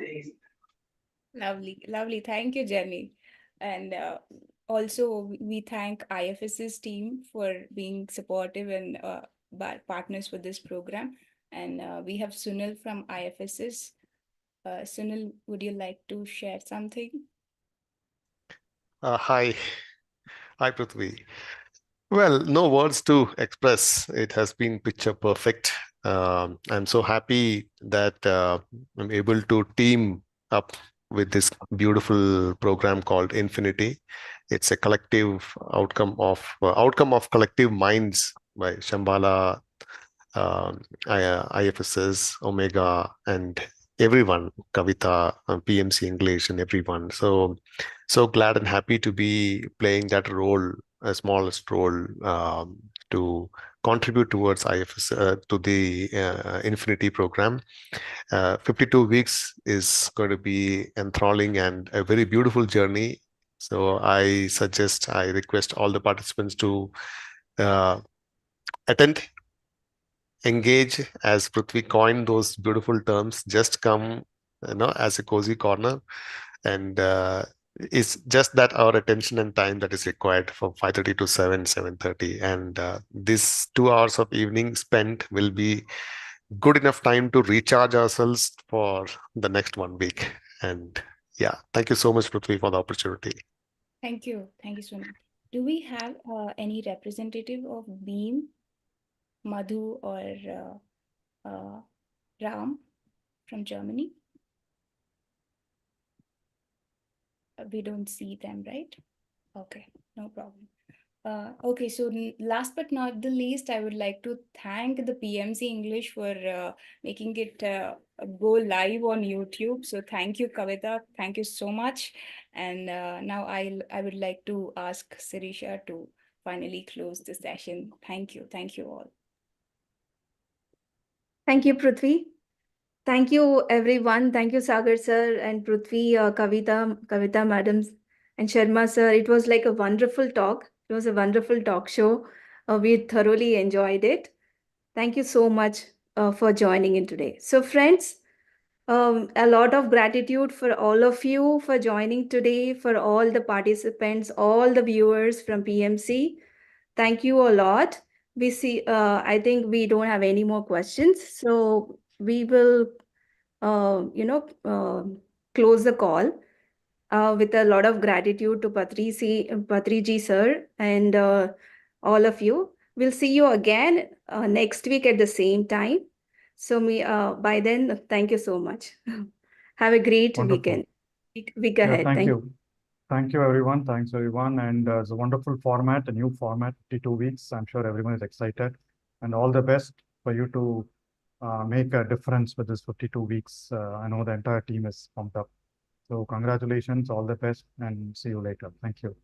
Speaker 2: Lovely. Thank you, Jenny. And also, we thank IFS's team for being supportive and partners for this program. And we have Sunil from IFS's. Sunil, would you like to share something?
Speaker 8: Hi, Prithvi. Well, no words to express. It has been picture perfect. I'm so happy that I'm able to team up with this beautiful program called Infinity. It's a collective outcome of collective minds by Shambhala, IFSS, Omega, and everyone, Kavita, PMC English, and everyone. So glad and happy to be playing that role, a smallest role, to contribute towards IFS, to the Infinity program. 52 weeks is going to be enthralling and a very beautiful journey. So I request all the participants to attend, engage, as Prithvi coined those beautiful terms. Just come, as a cozy corner, and it's just that our attention and time that is required from 5:30 to 7:30, and this 2 hours of evening spent will be good enough time to recharge ourselves for the next 1 week. And yeah, thank you so much, Prithvi, for the opportunity.
Speaker 2: Thank you so much. Do we have any representative of Beam, Madhu or Ram from Germany? We don't see them, right? Okay, no problem. Okay, so last but not the least, I would like to thank the PMC English for making it go live on YouTube. So thank you, Kavita. Thank you so much. And now I would like to ask Sirisha to finally close the session. Thank you all.
Speaker 1: Thank you, Prithvi. Thank you, everyone. Thank you, Sagar sir and Prithvi, Kavita madams, and Sharma sir. It was like a wonderful talk. It was a wonderful talk show. We thoroughly enjoyed it. Thank you so much for joining in today. So, friends, A lot of gratitude for all of you for joining today, for all the participants, all the viewers from PMC. Thank you a lot. We see, I think we don't have any more questions. So we will, close the call with a lot of gratitude to Patriji sir and all of you. We'll see you again next week at the same time. So by then, thank you so much. Have a great
Speaker 5: Wonderful.
Speaker 1: weekend. Week
Speaker 5: Yeah,
Speaker 1: ahead.
Speaker 5: thank you. Thank you, everyone. Thanks, everyone. And it's a wonderful format, a new format, 52 weeks. I'm sure everyone is excited. And all the best for you to make a difference with this 52 weeks. I know the entire team is pumped up. So congratulations, all the best, and see you later. Thank you.